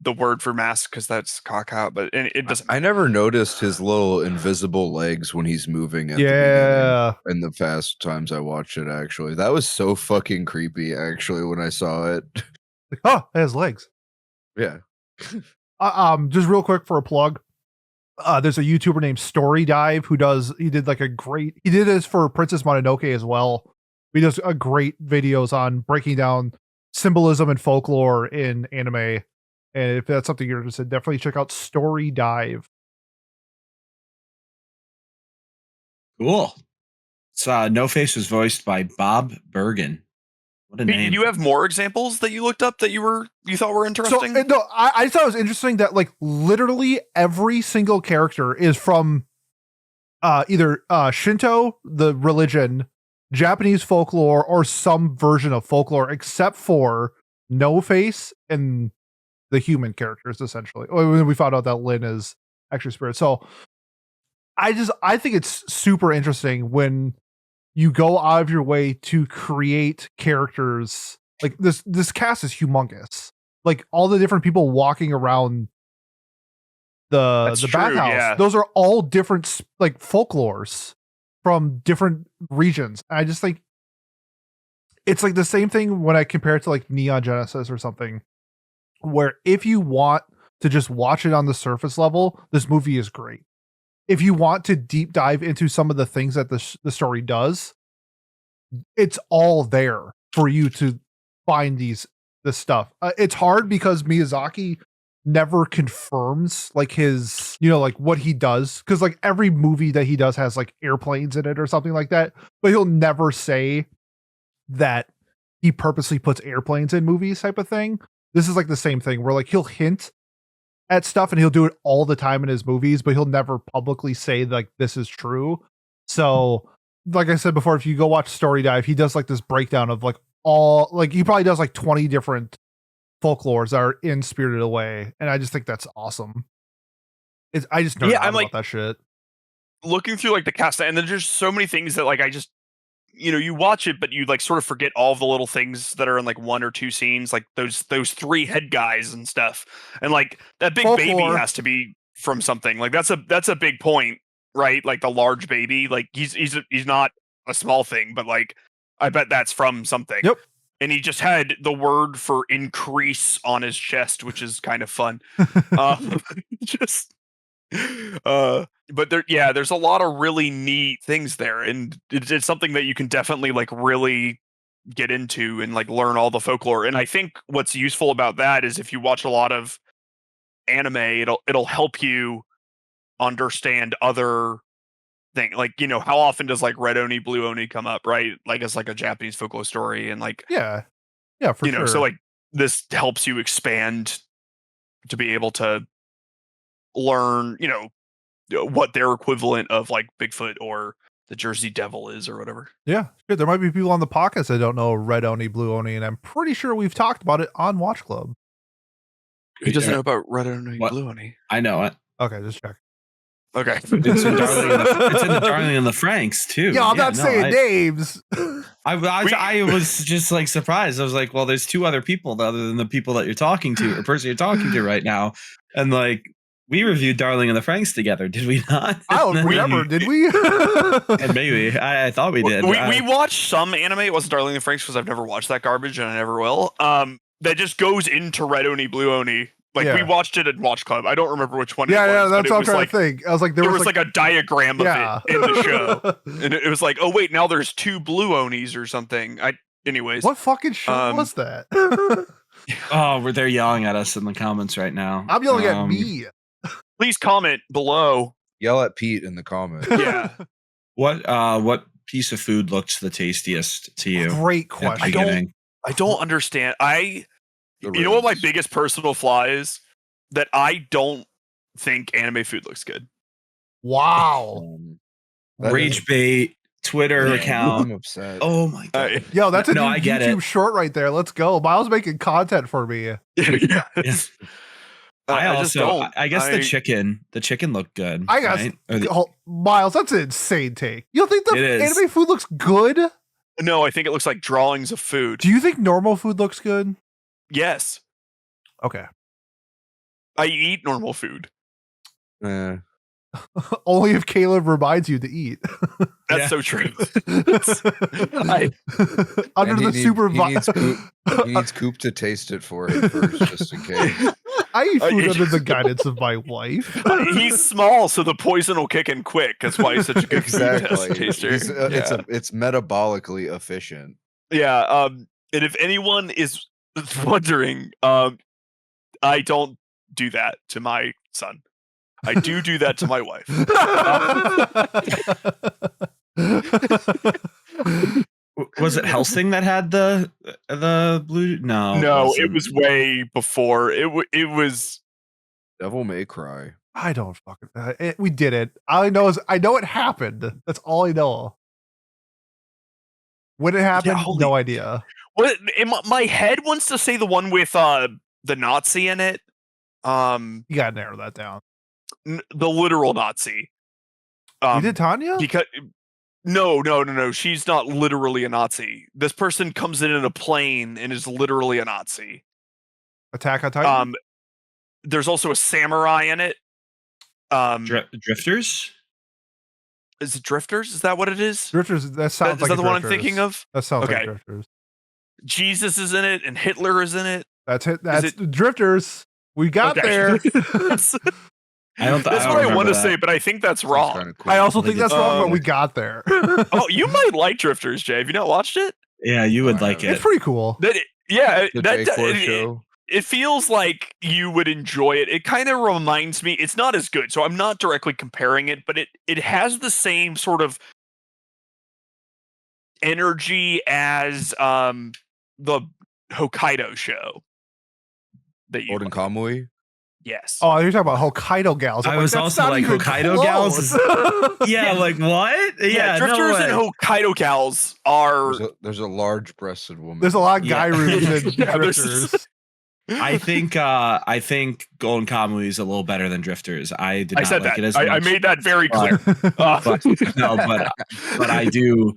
the word for mask because that's cock out, but it doesn't. I never noticed his little invisible legs when he's moving at the Yeah. beginning. In the past times I watched it, actually, that was so fucking creepy. Actually, when I saw it, Like, oh, it has legs. yeah. Just real quick for a plug. There's a YouTuber named Story Dive he did this for Princess Mononoke as well. He does a great videos on breaking down symbolism and folklore in anime. And if that's something you're interested in, definitely check out Story Dive. Cool. So No Face was voiced by Bob Bergen. What a Hey, name. do you have more examples that you looked up that you thought were So interesting? no, I thought it was interesting that literally every single character is from either Shinto, the religion, Japanese folklore, or some version of folklore, except for No Face and the human characters, essentially. When we found out that Lynn is actually spirit. So I think it's super interesting when you go out of your way to create characters Like this cast is humongous. Like all the different people walking around the That's bathhouse. true, yeah. Those are all different like folklores from different regions. I just think it's like the same thing when I compare it to like Neon Genesis or something, where if you want to just watch it on the surface level, this movie is great. If you want to deep dive into some of the things that the story does, it's all there for you to find this stuff. It's hard because Miyazaki never confirms like his, like what he does. Cause like every movie that he does has like airplanes in it or something like that, but he'll never say that he purposely puts airplanes in movies type of thing. This is like the same thing where like he'll hint at stuff and he'll do it all the time in his movies, but he'll never publicly say like this is true. So like I said before, if you go watch Story Dive, he does like this breakdown of like he probably does like 20 different folklores that are in Spirited Away. And I just think that's awesome. I just nerd out about that shit. Looking through like the cast, and then there's so many things that like I just, you watch it, but you like sort of forget all of the little things that are in like one or two scenes, like those three head guys and stuff, and like that big baby has to be from something. Like that's a big point, right? Like the large baby, like he's not a small thing, but like I bet that's from something. Yep. And he just had the word for increase on his chest, which is kind of fun. But there's a lot of really neat things there, and it's something that you can definitely like really get into and like learn all the folklore. And I think what's useful about that is if you watch a lot of anime, it'll help you understand other things. Like, how often does like Red Oni, Blue Oni come up, right? Like it's like a Japanese folklore story, and like yeah, for sure. So like this helps you expand to be able to learn, what their equivalent of like Bigfoot or the Jersey Devil is or whatever. Yeah, sure. There might be people on the podcast that don't know Red Oni, Blue Oni, and I'm pretty sure we've talked about it on Watch Club. Who doesn't know about Red Oni, Blue Oni? I know it. Okay, just check. Okay. It's in the Darling and the Franks too. Yeah, I'm not saying names. I was just like surprised. I was like, well, there's two other people other than the people that you're talking to, or person you're talking to right now, and like. We reviewed Darling and the Franks together, did we not? I don't remember, did we? And maybe. I thought we did. We watched some anime. It wasn't Darling and the Franks because I've never watched that garbage and I never will. That just goes into Red Oni, Blue Oni. Like we watched it at Watch Club. I don't remember which one. Yeah, that's what I'm trying to think. I was like, there was like a diagram of it in the show, and it was like, oh wait, now there's two Blue Onis or something. Anyways, what fucking show was that? Oh, they're yelling at us in the comments right now. I'm yelling at me. Please comment below. Yell at Pete in the comments. Yeah. What piece of food looked the tastiest to you? Great question. I don't understand. You know what my biggest personal flaw is? That I don't think anime food looks good. Wow. Rage bait Twitter account. I'm upset. Oh my god. Yo, that's a new I get YouTube short right there. Let's go. Miles making content for me. Yeah. I guess the chicken looked good. I guess Miles, that's an insane take. You don't think the anime food looks good? No, I think it looks like drawings of food. Do you think normal food looks good? Yes. Okay. I eat normal food. Only if Caleb reminds you to eat. That's so true. Under the supervision. He needs Coop to taste it for him first, just in case. I eat food under the guidance of my wife. He's small, so the poison will kick in quick. That's why he's such a good food taster. It's metabolically efficient. Yeah. And if anyone is wondering, I don't do that to my son. I do that to my wife. Was it Helsing that had the blue? No, it was way before. It was Devil May Cry. I don't fucking. We did it. All I know is I know it happened. That's all I know. When it happened, no idea. What my head wants to say the one with the Nazi in it. You gotta narrow that down. The literal Nazi. You did Tanya? Because No. She's not literally a Nazi. This person comes in a plane and is literally a Nazi. Attack on Titan. There's also a samurai in it. Drifters? Is it Drifters? Is that what it is? Drifters. That sounds Is like that the one I'm Drifters. thinking of? That sounds like Okay. Drifters. Jesus is in it, and Hitler is in it. That's it. That's Drifters. We got Okay. there. That's don't what I remember want to that. say, but I think that's wrong. Kinda cool. I also I think think that's it's- wrong, but we got there. Oh, you might like Drifters, Jay. Have you not watched it? Yeah, you would I like It's it. pretty cool. The J-Core show. It feels like you would enjoy it. It kind of reminds me. It's not as good, so I'm not directly comparing it, but it has the same sort of energy as the Hokkaido show. That you Golden like. Kamui. Yes. Oh, you're talking about Hokkaido gals. I'm I was that's also not like, even Hokkaido gals? close. Yeah, like what? yeah, Drifters no and way. Hokkaido gals are. There's a large-breasted woman. There's a lot of guy Yeah. rooms in Yeah, there's- Drifters. I think Golden Kamui is a little better than Drifters. I did not I said like that. it as I much. made that very clear. but no, but I do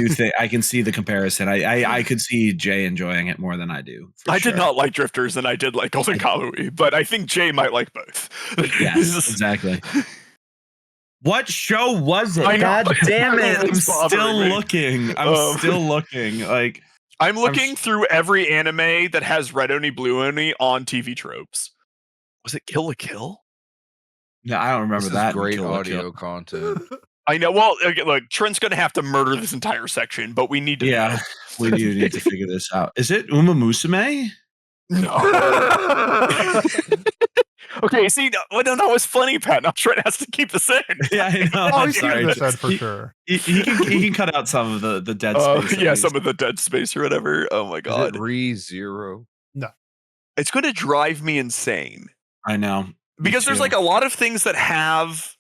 think I can see the comparison. I could see Jay enjoying it more than I do. for I sure. did not like Drifters, and I did like Golden Kamui, but I think Jay might like both. Yes, exactly. What show was it? I know. God damn it! I'm It's bothering still me. looking. Like I'm looking through every anime that has red oni, blue oni on TV tropes. Was it Kill la Kill? no, I don't remember This that. is great Kill la audio Kill. content. I know. Well, okay, look, Trent's going to have to murder this entire section, but we need to Yeah, we do need to figure this out. Is it Uma Musume? know. Okay, see, no, it's funny, Pat. Now Trent has to keep this in. Yeah, I know. Oh, I'm he's sorry. keeping this in for sure. He can cut out some of the dead space. at Yeah, least. some of the dead space or whatever. Oh my Is god. it ReZero? It's going to drive me insane. I know. Because there's too. like a lot of things that have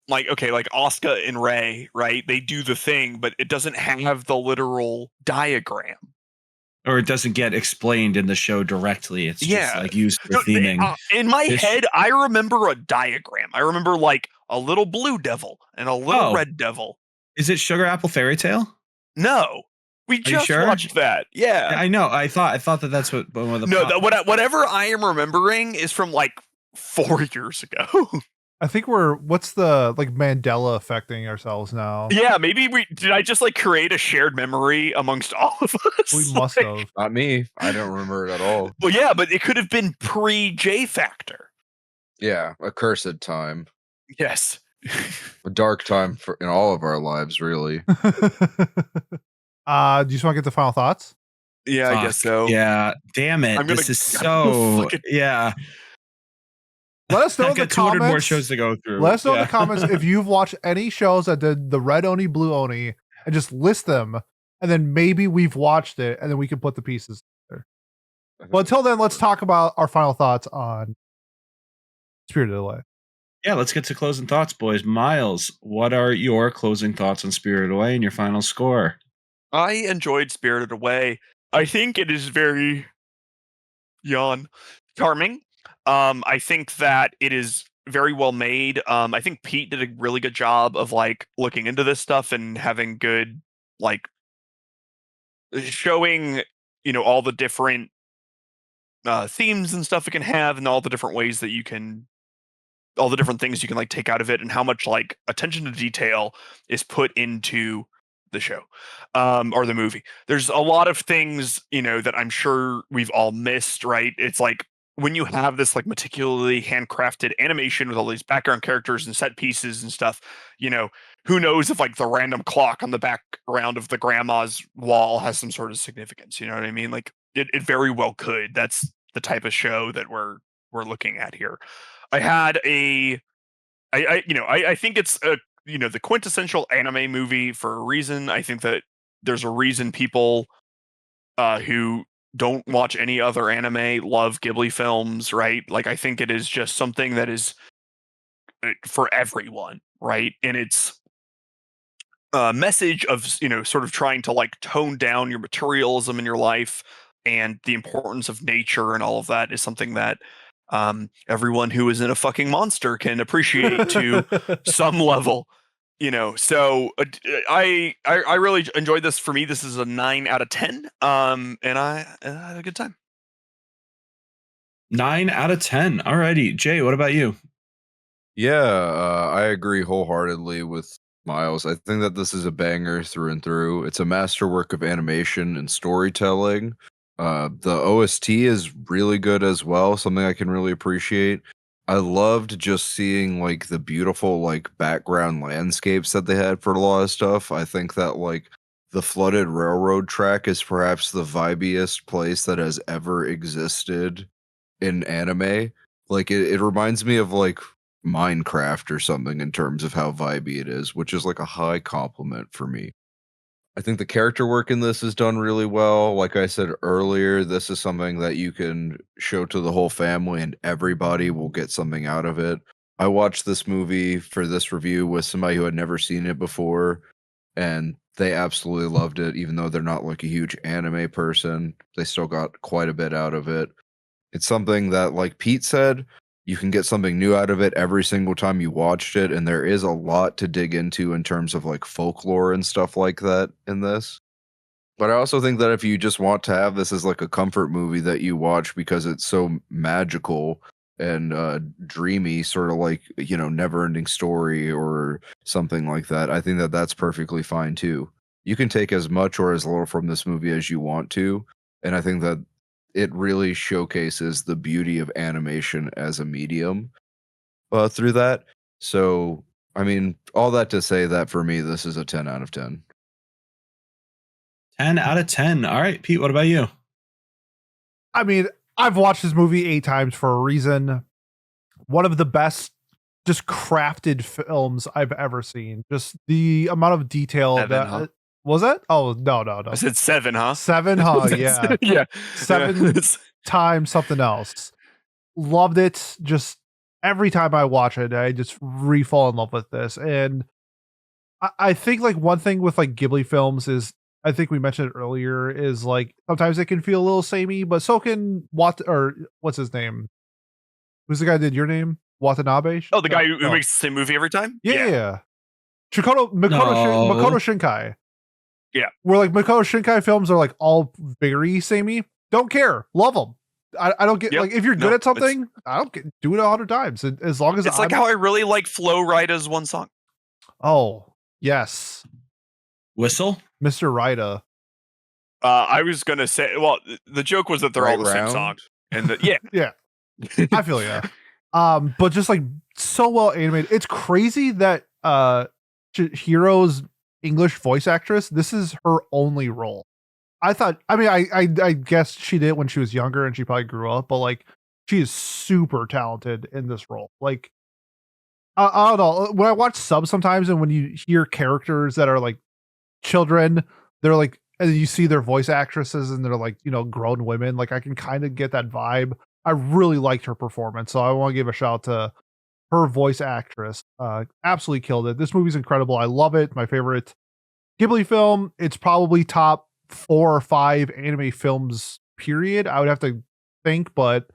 like Asuka and Rey, right? They do the thing, but it doesn't have the literal diagram. Or it doesn't get explained in the show directly. It's just Yeah. like used for No, theming. In my This- head, I remember a diagram. I remember like a little blue devil and a little Oh. red devil. Is it Sugar Apple Fairy Tale? No, we you just sure? watched that. Yeah. I know. I thought that's what one of the No, whatever I am remembering is from like 4 years ago. I think what's the like Mandela affecting ourselves now? Yeah, maybe did I just like create a shared memory amongst all of us? We must Like, have. Not me. I don't remember it at all. Well, yeah, but it could have been pre J Factor. Yeah, a cursed time. Yes. A dark time in all of our lives, really. Do you just want to get the final thoughts? Yeah, I Fuck. guess so. Yeah. Damn it. I'm gonna- This is I'm so. fucking- Yeah. Let us know in I've the got 200 comments. more shows to go through. Let us know in Yeah. the comments if you've watched any shows that did the red oni, blue oni, and just list them, and then maybe we've watched it, and then we can put the pieces there. Well, until then, let's talk about our final thoughts on Spirited Away. Yeah, let's get to closing thoughts, boys. Miles, what are your closing thoughts on Spirited Away and your final score? I enjoyed Spirited Away. I think it is very charming. I think that it is very well made. I think Pete did a really good job of like looking into this stuff and having good like showing, all the different themes and stuff it can have and all the different ways that you can all the different things you can like take out of it and how much like attention to detail is put into the show or the movie. There's a lot of things, that I'm sure we've all missed, right? It's like when you have this like meticulously handcrafted animation with all these background characters and set pieces and stuff, who knows if like the random clock on the background of the grandma's wall has some sort of significance, you know what I mean? Like it very well could. That's the type of show that we're looking at here. I think it's the quintessential anime movie for a reason. I think that there's a reason people who don't watch any other anime love Ghibli films, right? Like I think it is just something that is for everyone, right? And it's a message of sort of trying to like tone down your materialism in your life and the importance of nature and all of that is something that everyone who is in a fucking monster can appreciate to some level. So I really enjoyed this. For me, this is a 9 out of 10. And I had a good time. 9 out of 10. Alrighty. Jay, what about you? Yeah, I agree wholeheartedly with Miles. I think that this is a banger through and through. It's a masterwork of animation and storytelling. The OST is really good as well, something I can really appreciate. I loved just seeing like the beautiful like background landscapes that they had for a lot of stuff. I think that like the flooded railroad track is perhaps the vibiest place that has ever existed in anime. Like it reminds me of like Minecraft or something in terms of how vibey it is, which is like a high compliment for me. I think the character work in this is done really well. Like I said earlier, this is something that you can show to the whole family and everybody will get something out of it. I watched this movie for this review with somebody who had never seen it before, and they absolutely loved it, even though they're not like a huge anime person. They still got quite a bit out of it. It's something that, like Pete said, you can get something new out of it every single time you watched it, and there is a lot to dig into in terms of like folklore and stuff like that in this. But I also think that if you just want to have this as like a comfort movie that you watch because it's so magical and dreamy, sort of like, never ending story or something like that, I think that that's perfectly fine too. You can take as much or as little from this movie as you want to. And I think that it really showcases the beauty of animation as a medium through that. So, I mean, all that to say that for me, this is a 10 out of 10. 10 out of 10. All right, Pete, what about you? I mean, I've watched this movie 8 times for a reason. One of the best just crafted films I've ever seen. Just the amount of detail 7, that huh? was it? Oh, no. I said 7, huh? 7, huh? Yeah. Yeah. 7 Yeah. times something else. Loved it. Just every time I watch it, I just re-fall in love with this. And I think like one thing with like Ghibli films is, I think we mentioned it earlier, is like sometimes it can feel a little samey, but so can what's his name? Who's the guy that did Your Name? Watanabe? Oh, the guy who No. makes the same movie every time? Yeah. Makoto Shinkai. Yeah. Where like Makoto Shinkai films are like all very samey. Don't care. Love them. I don't get like if you're good at something, I don't do it 100 times as long as it's like how I really like Flo Rida's one song. Oh yes, Whistle, Mr. Rida. I was gonna say, well, the joke was that they're all the same song, and yeah, I feel but just like so well animated. It's crazy that Chihiro's English voice actress, this is her only role. I guess she did it when she was younger and she probably grew up, but like she is super talented in this role. Like I don't know, when I watch subs sometimes and when you hear characters that are like children, they're like, and you see their voice actresses and they're like, grown women, like I can kind of get that vibe. I really liked her performance, so I want to give a shout out to her voice actress. Absolutely killed it. This movie's incredible. I love it. My favorite Ghibli film. It's probably top 4 or 5 anime films, period. I would have to think, but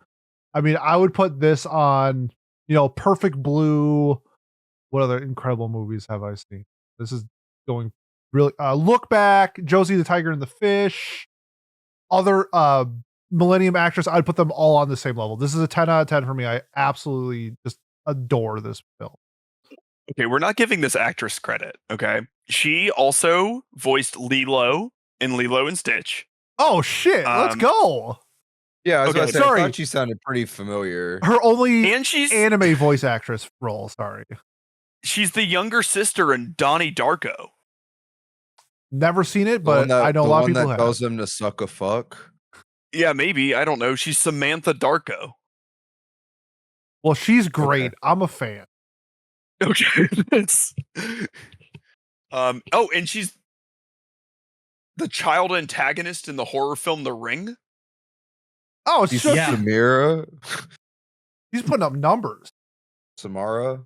I mean, I would put this on, Perfect Blue. What other incredible movies have I seen? This is going really, Look Back, Josie the Tiger and the Fish, other Millennium Actress. I'd put them all on the same level. This is a 10 out of 10 for me. I absolutely just adore this film. Okay, we're not giving this actress credit. Okay, she also voiced Lilo in Lilo and Stitch. Oh shit! Let's go. Yeah, I was Okay, about to say, sorry. I thought she sounded pretty familiar. Her only And she's anime voice actress role. Sorry, she's the younger sister in Donnie Darko. never seen it, but I know a lot of people have. Tells him to suck a fuck. Yeah, maybe, I don't know. She's Samantha Darko. Well, she's great. Okay. I'm a fan. Okay. And she's the child antagonist in the horror film The Ring. Oh, She's so Samira. She's putting up numbers. Samara.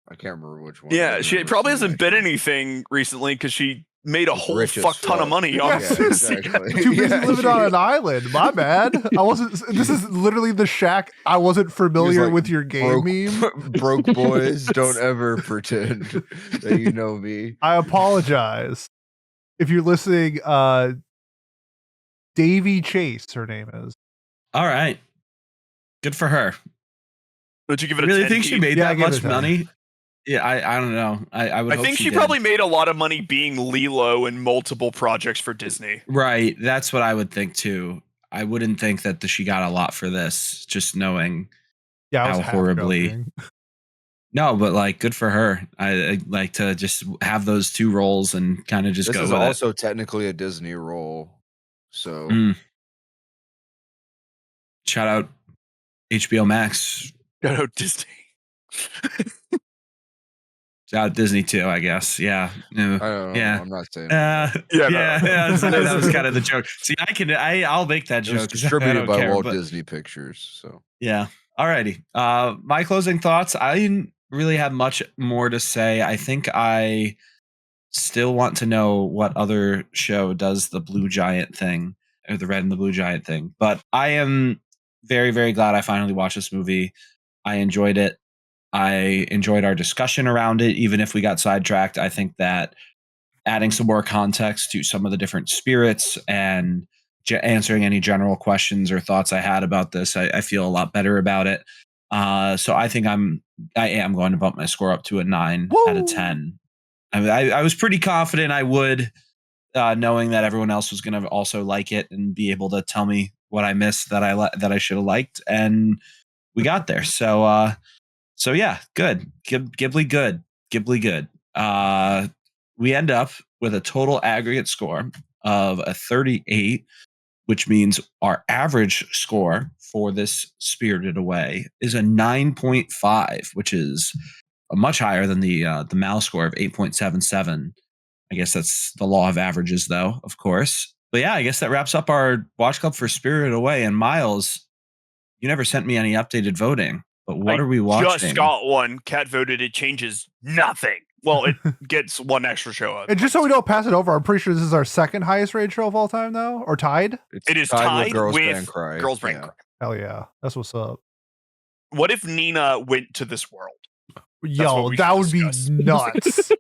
I can't remember which one. Yeah, she probably hasn't been anything recently because she made a It's whole rich as fuck ton of fuck. money Yeah, on exactly. Too busy Yeah, living on an island. My bad. I wasn't. This is literally the Shaq. I wasn't familiar like, with your game meme. Broke boys, don't ever pretend that you know me. I apologize if you're listening. Davy Chase, her name is. All right. Good for her. Would you give it I a really 10, think she Pete? made Yeah, I that give it much a 10. money. Yeah, I don't know. I would. I hope think she did. probably made a lot of money being Lilo in multiple projects for Disney. Right. That's what I would think too. I wouldn't think that she got a lot for this, just knowing Yeah, I was how half horribly. joking. No, but like, good for her. I like to just have those two roles and kind of just This go is with also technically a Disney role. So it. Shout out HBO Max. No, Disney. Shout out Disney too, I guess. Yeah. I don't know. Yeah. I'm not saying Yeah, no. That was kind of the joke. See, I'll make that it was joke. 'Cause I distributed don't by care, Walt but- Disney Pictures. So Yeah. Alrighty. My closing thoughts. I didn't really have much more to say. I think I still want to know what other show does the Blue Giant thing or the Red and the Blue Giant thing. But I am very, very glad I finally watched this movie. I enjoyed it. I enjoyed our discussion around it, even if we got sidetracked. I think that adding some more context to some of the different spirits and answering any general questions or thoughts I had about this, I feel a lot better about it. So I think I am going to bump my score up to a 9 out of 10. I was pretty confident I would, knowing that everyone else was going to also like it and be able to tell me what I missed that I should have liked, and we got there. So yeah, good. Ghibli good. We end up with a total aggregate score of a 38, which means our average score for this Spirited Away is a 9.5, which is much higher than the Mal score of 8.77. I guess that's the law of averages, though, of course. But yeah, I guess that wraps up our Watch Club for Spirited Away. And Miles, you never sent me any updated voting. But what are we watching? Just got one. Cat voted it changes nothing. Well, it gets one extra show up. And just so we don't pass it over, I'm pretty sure this is our second highest rated show of all time now, or tied. It is tied with Girls Brand Cry. Girls Brand Yeah. Cry. Hell yeah, that's what's up. What if Nina went to this world? Yo, we that should would be discuss. nuts.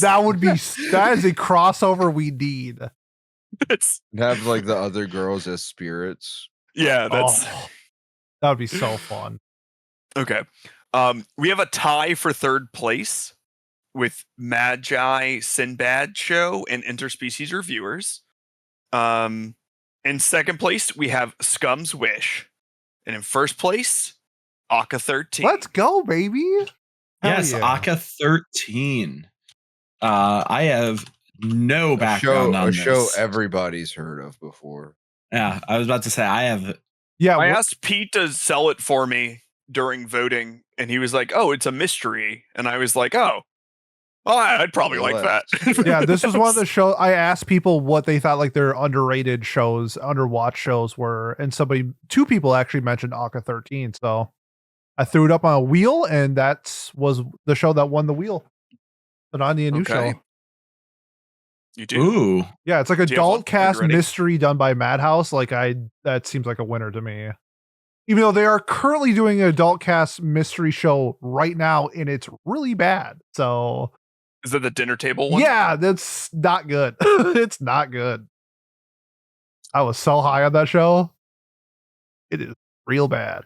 That is a crossover we need. It's, And have like the other girls as spirits. yeah, that's That would be so fun. okay. We have a tie for third place with Magi Sinbad Show and Interspecies Reviewers. In second place, we have Scum's Wish. And in first place, Aka 13. Let's go, baby. Hell Yes, yeah. Aka 13. I have no background on a this. show everybody's heard of before. Yeah, I was about to say I have. Yeah, I asked Pete to sell it for me during voting, and he was like, "Oh, it's a mystery," and I was like, "Oh, well, I'd probably like that." yeah, this was one of the shows I asked people what they thought like their underrated shows, underwatched shows were, and two people actually mentioned Aka 13. So I threw it up on a wheel, and that was the show that won the wheel. But on the new Okay. show. You do. Ooh, Yeah, it's like Do you have one? adult cast Are you ready? mystery done by Madhouse. That seems like a winner to me. Even though they are currently doing an adult cast mystery show right now, and it's really bad. So Is that the dinner table one? yeah, that's not good. It's not good. I was so high on that show. It is real bad.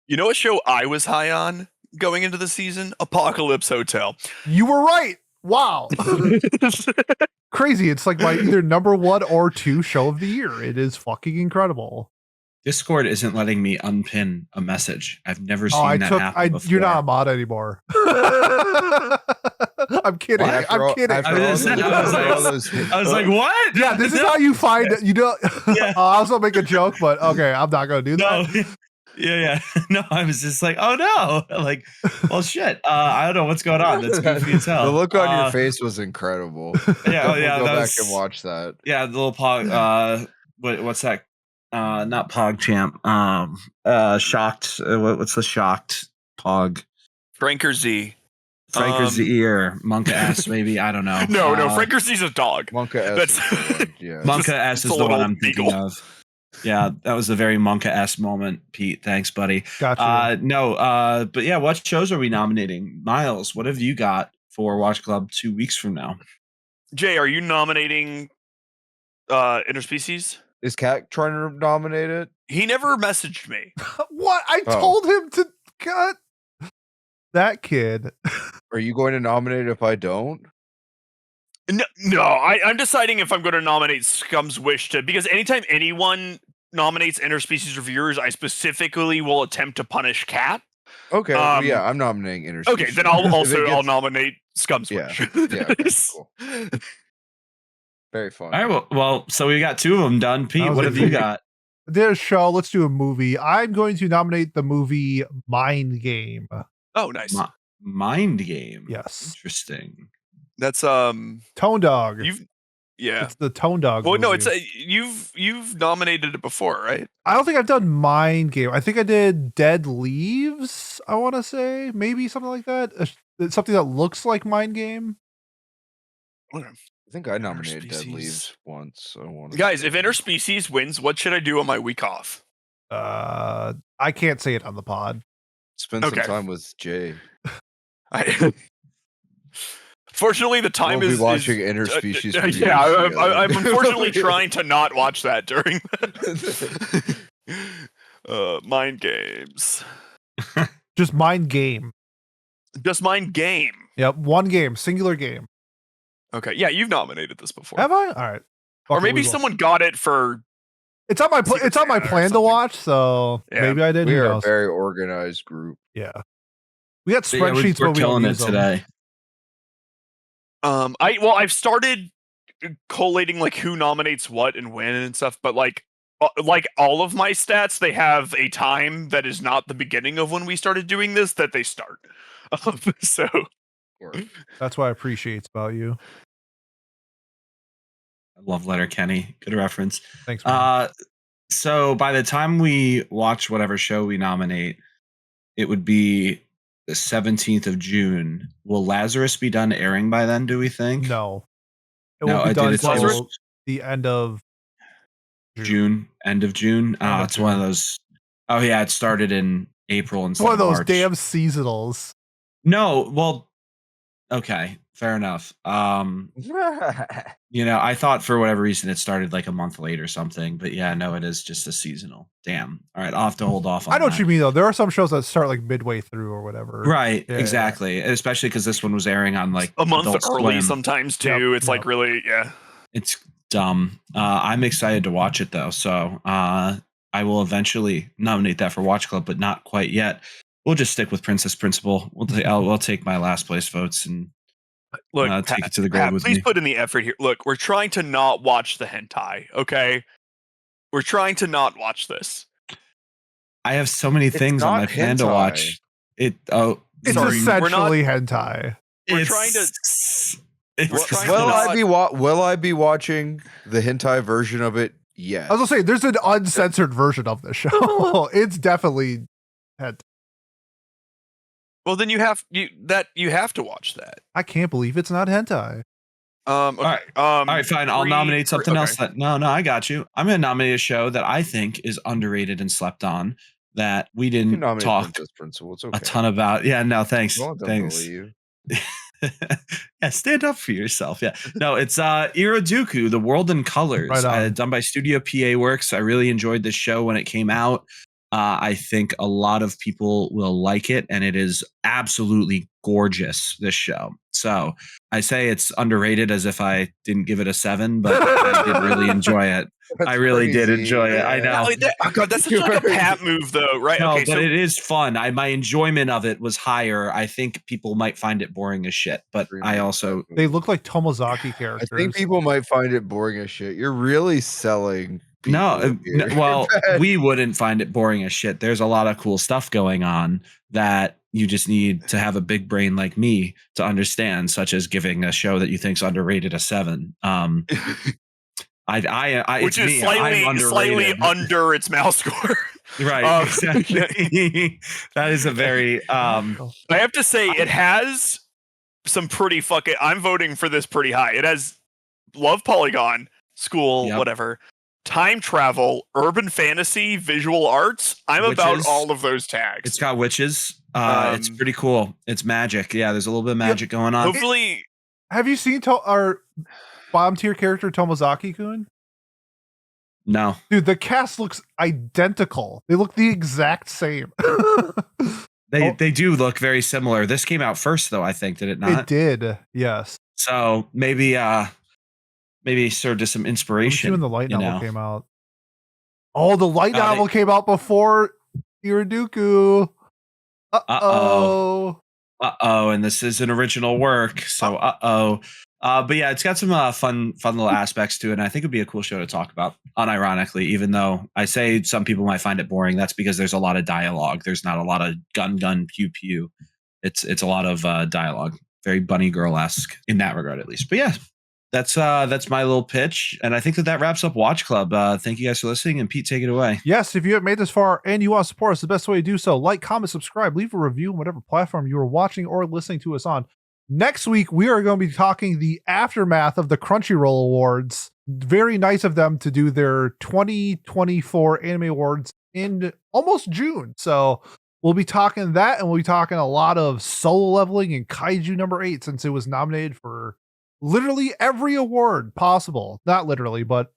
You know what show I was high on going into the season? Apocalypse Hotel. You were right. Wow. Crazy. It's like my either number 1 or 2 show of the year. It is fucking incredible. Discord isn't letting me unpin a message. I've never seen Oh, that happen before. you're not a mod anymore. I'm kidding. What? I'm kidding. I was like, what? Yeah, this is how you find it. You know, Yeah. I was gonna make a joke, but okay, I'm not gonna do that. No. Yeah. No, I was just like, oh no. Like, well, shit. I don't know what's going on. That's goofy as hell. The look on your face was incredible. Yeah, We'll yeah. go that back was- and watch that. Yeah, the little pog. What's that? Not PogChamp. Shocked. What's the shocked pog? Franker Z. Franker's the ear. Monka S, maybe. I don't know. No, Franker's a dog. Monka S. Yeah. Monka S is the one I'm thinking of. Yeah, that was a very Monka S moment, Pete. Thanks, buddy. Gotcha. But yeah, what shows are we nominating? Miles, what have you got for Watch Club 2 weeks from now? Jay, are you nominating Interspecies? Is Cat trying to nominate it? He never messaged me. What? I told him to cut that kid. Are you going to nominate if I don't? No, I'm deciding if I'm going to nominate Scum's Wish because anytime anyone nominates Interspecies reviewers, I specifically will attempt to punish Cat. Okay, yeah, I'm nominating Interspecies. Okay, then I'll nominate Scum's Wish. Yeah, okay, cool. Very fun. All right, well, so we got 2 of them done. Pete, what have you got? This show, let's do a movie. I'm going to nominate the movie Mind Game. Oh, nice. Mind Game. Yes. Interesting. That's Tone Dog. It's the Tone Dog. Well, movie. no, it's you've nominated it before, right? I don't think I've done Mind Game. I think I did Dead Leaves. I want to say maybe something like that. Something that looks like Mind Game. I think I nominated Dead Leaves once. Guys, if Interspecies wins, what should I do on my week off? I can't say it on the pod. Spend some time with Jay. Fortunately, the time we'll be watching Interspecies. I'm unfortunately trying to not watch that during Mind Games. Just Mind Game. Just Mind Game. Yep, one game, singular game. Okay, yeah, you've nominated this before. Have I? All right. Or maybe someone got it for. It's on my it's on my plan to watch, so maybe I did. We are a very organized group. Yeah, we got spreadsheets. We're killing it today. I've started collating like who nominates what and when and stuff, but like all of my stats, they have a time that is not the beginning of when we started doing this that they start. So that's what I appreciate about you. I love Letterkenny. Good reference. Thanks, man. So by the time we watch whatever show we nominate, it would be the 17th of June. Will Lazarus be done airing by then, do we think? No. It will be done until the end of June. End of June? It's one of those. Oh, yeah, it started in April and one of those March. Damn seasonals. No, well, okay, fair enough. I thought for whatever reason it started like a month late or something, but yeah, no, it is just a seasonal. Damn. All right, I'll have to hold off on I know that. what you mean, though. There are some shows that start like midway through or whatever. Right, exactly. Yeah. Especially because this one was airing on like a month Adult early Swim. Sometimes too. It's like really, It's dumb. I'm excited to watch it though, so I will eventually nominate that for Watch Club, but not quite yet. We'll just stick with Princess Principal. I'll take my last place votes and take it to the grave with me. Please put in the effort here. Look, we're trying to not watch the hentai, okay? We're trying to not watch this. I have so many things on my plan to watch. It's essentially hentai. We're trying to. Will I be watching the hentai version of it? Yes. I was gonna say there's an uncensored version of the show. It's definitely hentai. Well, then you have to watch that. I can't believe it's not hentai. Okay. All right, fine. I'll nominate something else. No, I got you. I'm going to nominate a show that I think is underrated and slept on that we didn't talk a ton about. Yeah, no, thanks. Thanks. Yeah, stand up for yourself. Yeah, no, it's Iraduku, The World in Colors, done by Studio PA Works. I really enjoyed this show when it came out. I think a lot of people will like it, and it is absolutely gorgeous, this show. So I say it's underrated as if I didn't give it a 7, but I did really enjoy it. I really did enjoy it. I know. Oh, God, that's such like a Pat move, though, right? No, but it is fun. My enjoyment of it was higher. I think people might find it boring as shit, but I also... They look like Tomozaki characters. I think people might find it boring as shit. You're really selling... No, well, we wouldn't find it boring as shit. There's a lot of cool stuff going on that you just need to have a big brain like me to understand, such as giving a show that you think's underrated a 7. Which is slightly under its mouse score. Right, exactly. That is a very. I have to say, it has some pretty fucking. I'm voting for this pretty high. It has love polygon, school, Yep. whatever, time travel, urban fantasy, visual arts. I'm about Witches. all of those tags. It's got witches. It's pretty cool. It's magic. Yeah, there's a little bit of magic going on. Hopefully, Have you seen our bottom tier character Tomozaki-kun? No. Dude, the cast looks identical. They look the exact same. They do look very similar. This came out first, though, I think, did it not? It did, yes. So maybe served as some Let me see inspiration. when the light you novel know. came out. Oh, the light Oh, novel came out before Iraduku. Uh-oh. And this is an original work, so but yeah, it's got some fun little aspects to it, and I think it'd be a cool show to talk about, unironically, even though I say some people might find it boring. That's because there's a lot of dialogue. There's not a lot of gun pew pew. It's a lot of dialogue, very bunny girl-esque in that regard, at least. But yeah, that's my little pitch, and I think that wraps up Watch Club. Thank you guys for listening, and Pete, take it away. Yes, if you have made this far and you want to support us, the best way to do so, like, comment, subscribe, leave a review on whatever platform you are watching or listening to us on. Next week, we are going to be talking the aftermath of the Crunchyroll Awards. Very nice of them to do their 2024 Anime Awards in almost June. So we'll be talking that, and we'll be talking a lot of Solo Leveling and Kaiju number 8, since it was nominated for literally every award possible. Not literally, but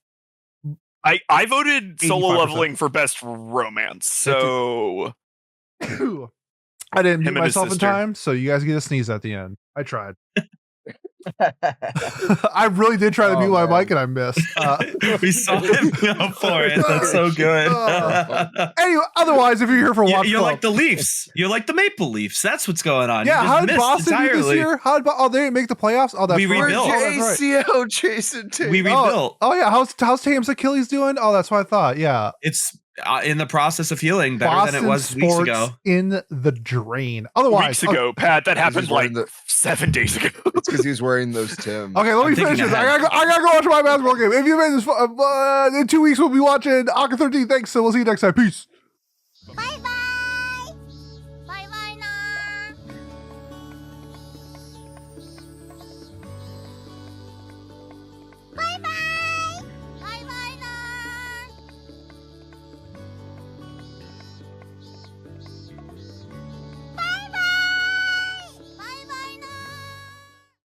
I voted Solo 85%. Leveling for best romance. So I didn't mute Him and his myself in sister. time, so you guys get a sneeze at the end. I tried. I really did try to Oh, mute my man. mic and I missed. We saw him go for it. That's so good. Anyway, otherwise, if you're here for Watch You're Club, like the Leafs. You're like the Maple Leafs. That's what's going on. yeah, You how just did missed Boston do this entirely. year? Oh, they didn't make the playoffs. Oh, that's We right. rebuilt. Oh, that's right. ACO Jason Tate. We rebuilt. Oh yeah, how's Tatum's Achilles doing? Oh, that's what I thought. Yeah, It's in the process of healing better Boston than it was weeks sports ago. in the drain. Otherwise, weeks ago, Pat, that happened He's like wearing 7 days ago. It's because he's wearing those Tims. Okay, let me I'm finish thinking this. I gotta go watch my basketball game. If you made this, in 2 weeks we'll be watching Aka 13. Thanks, so we'll see you next time. Peace.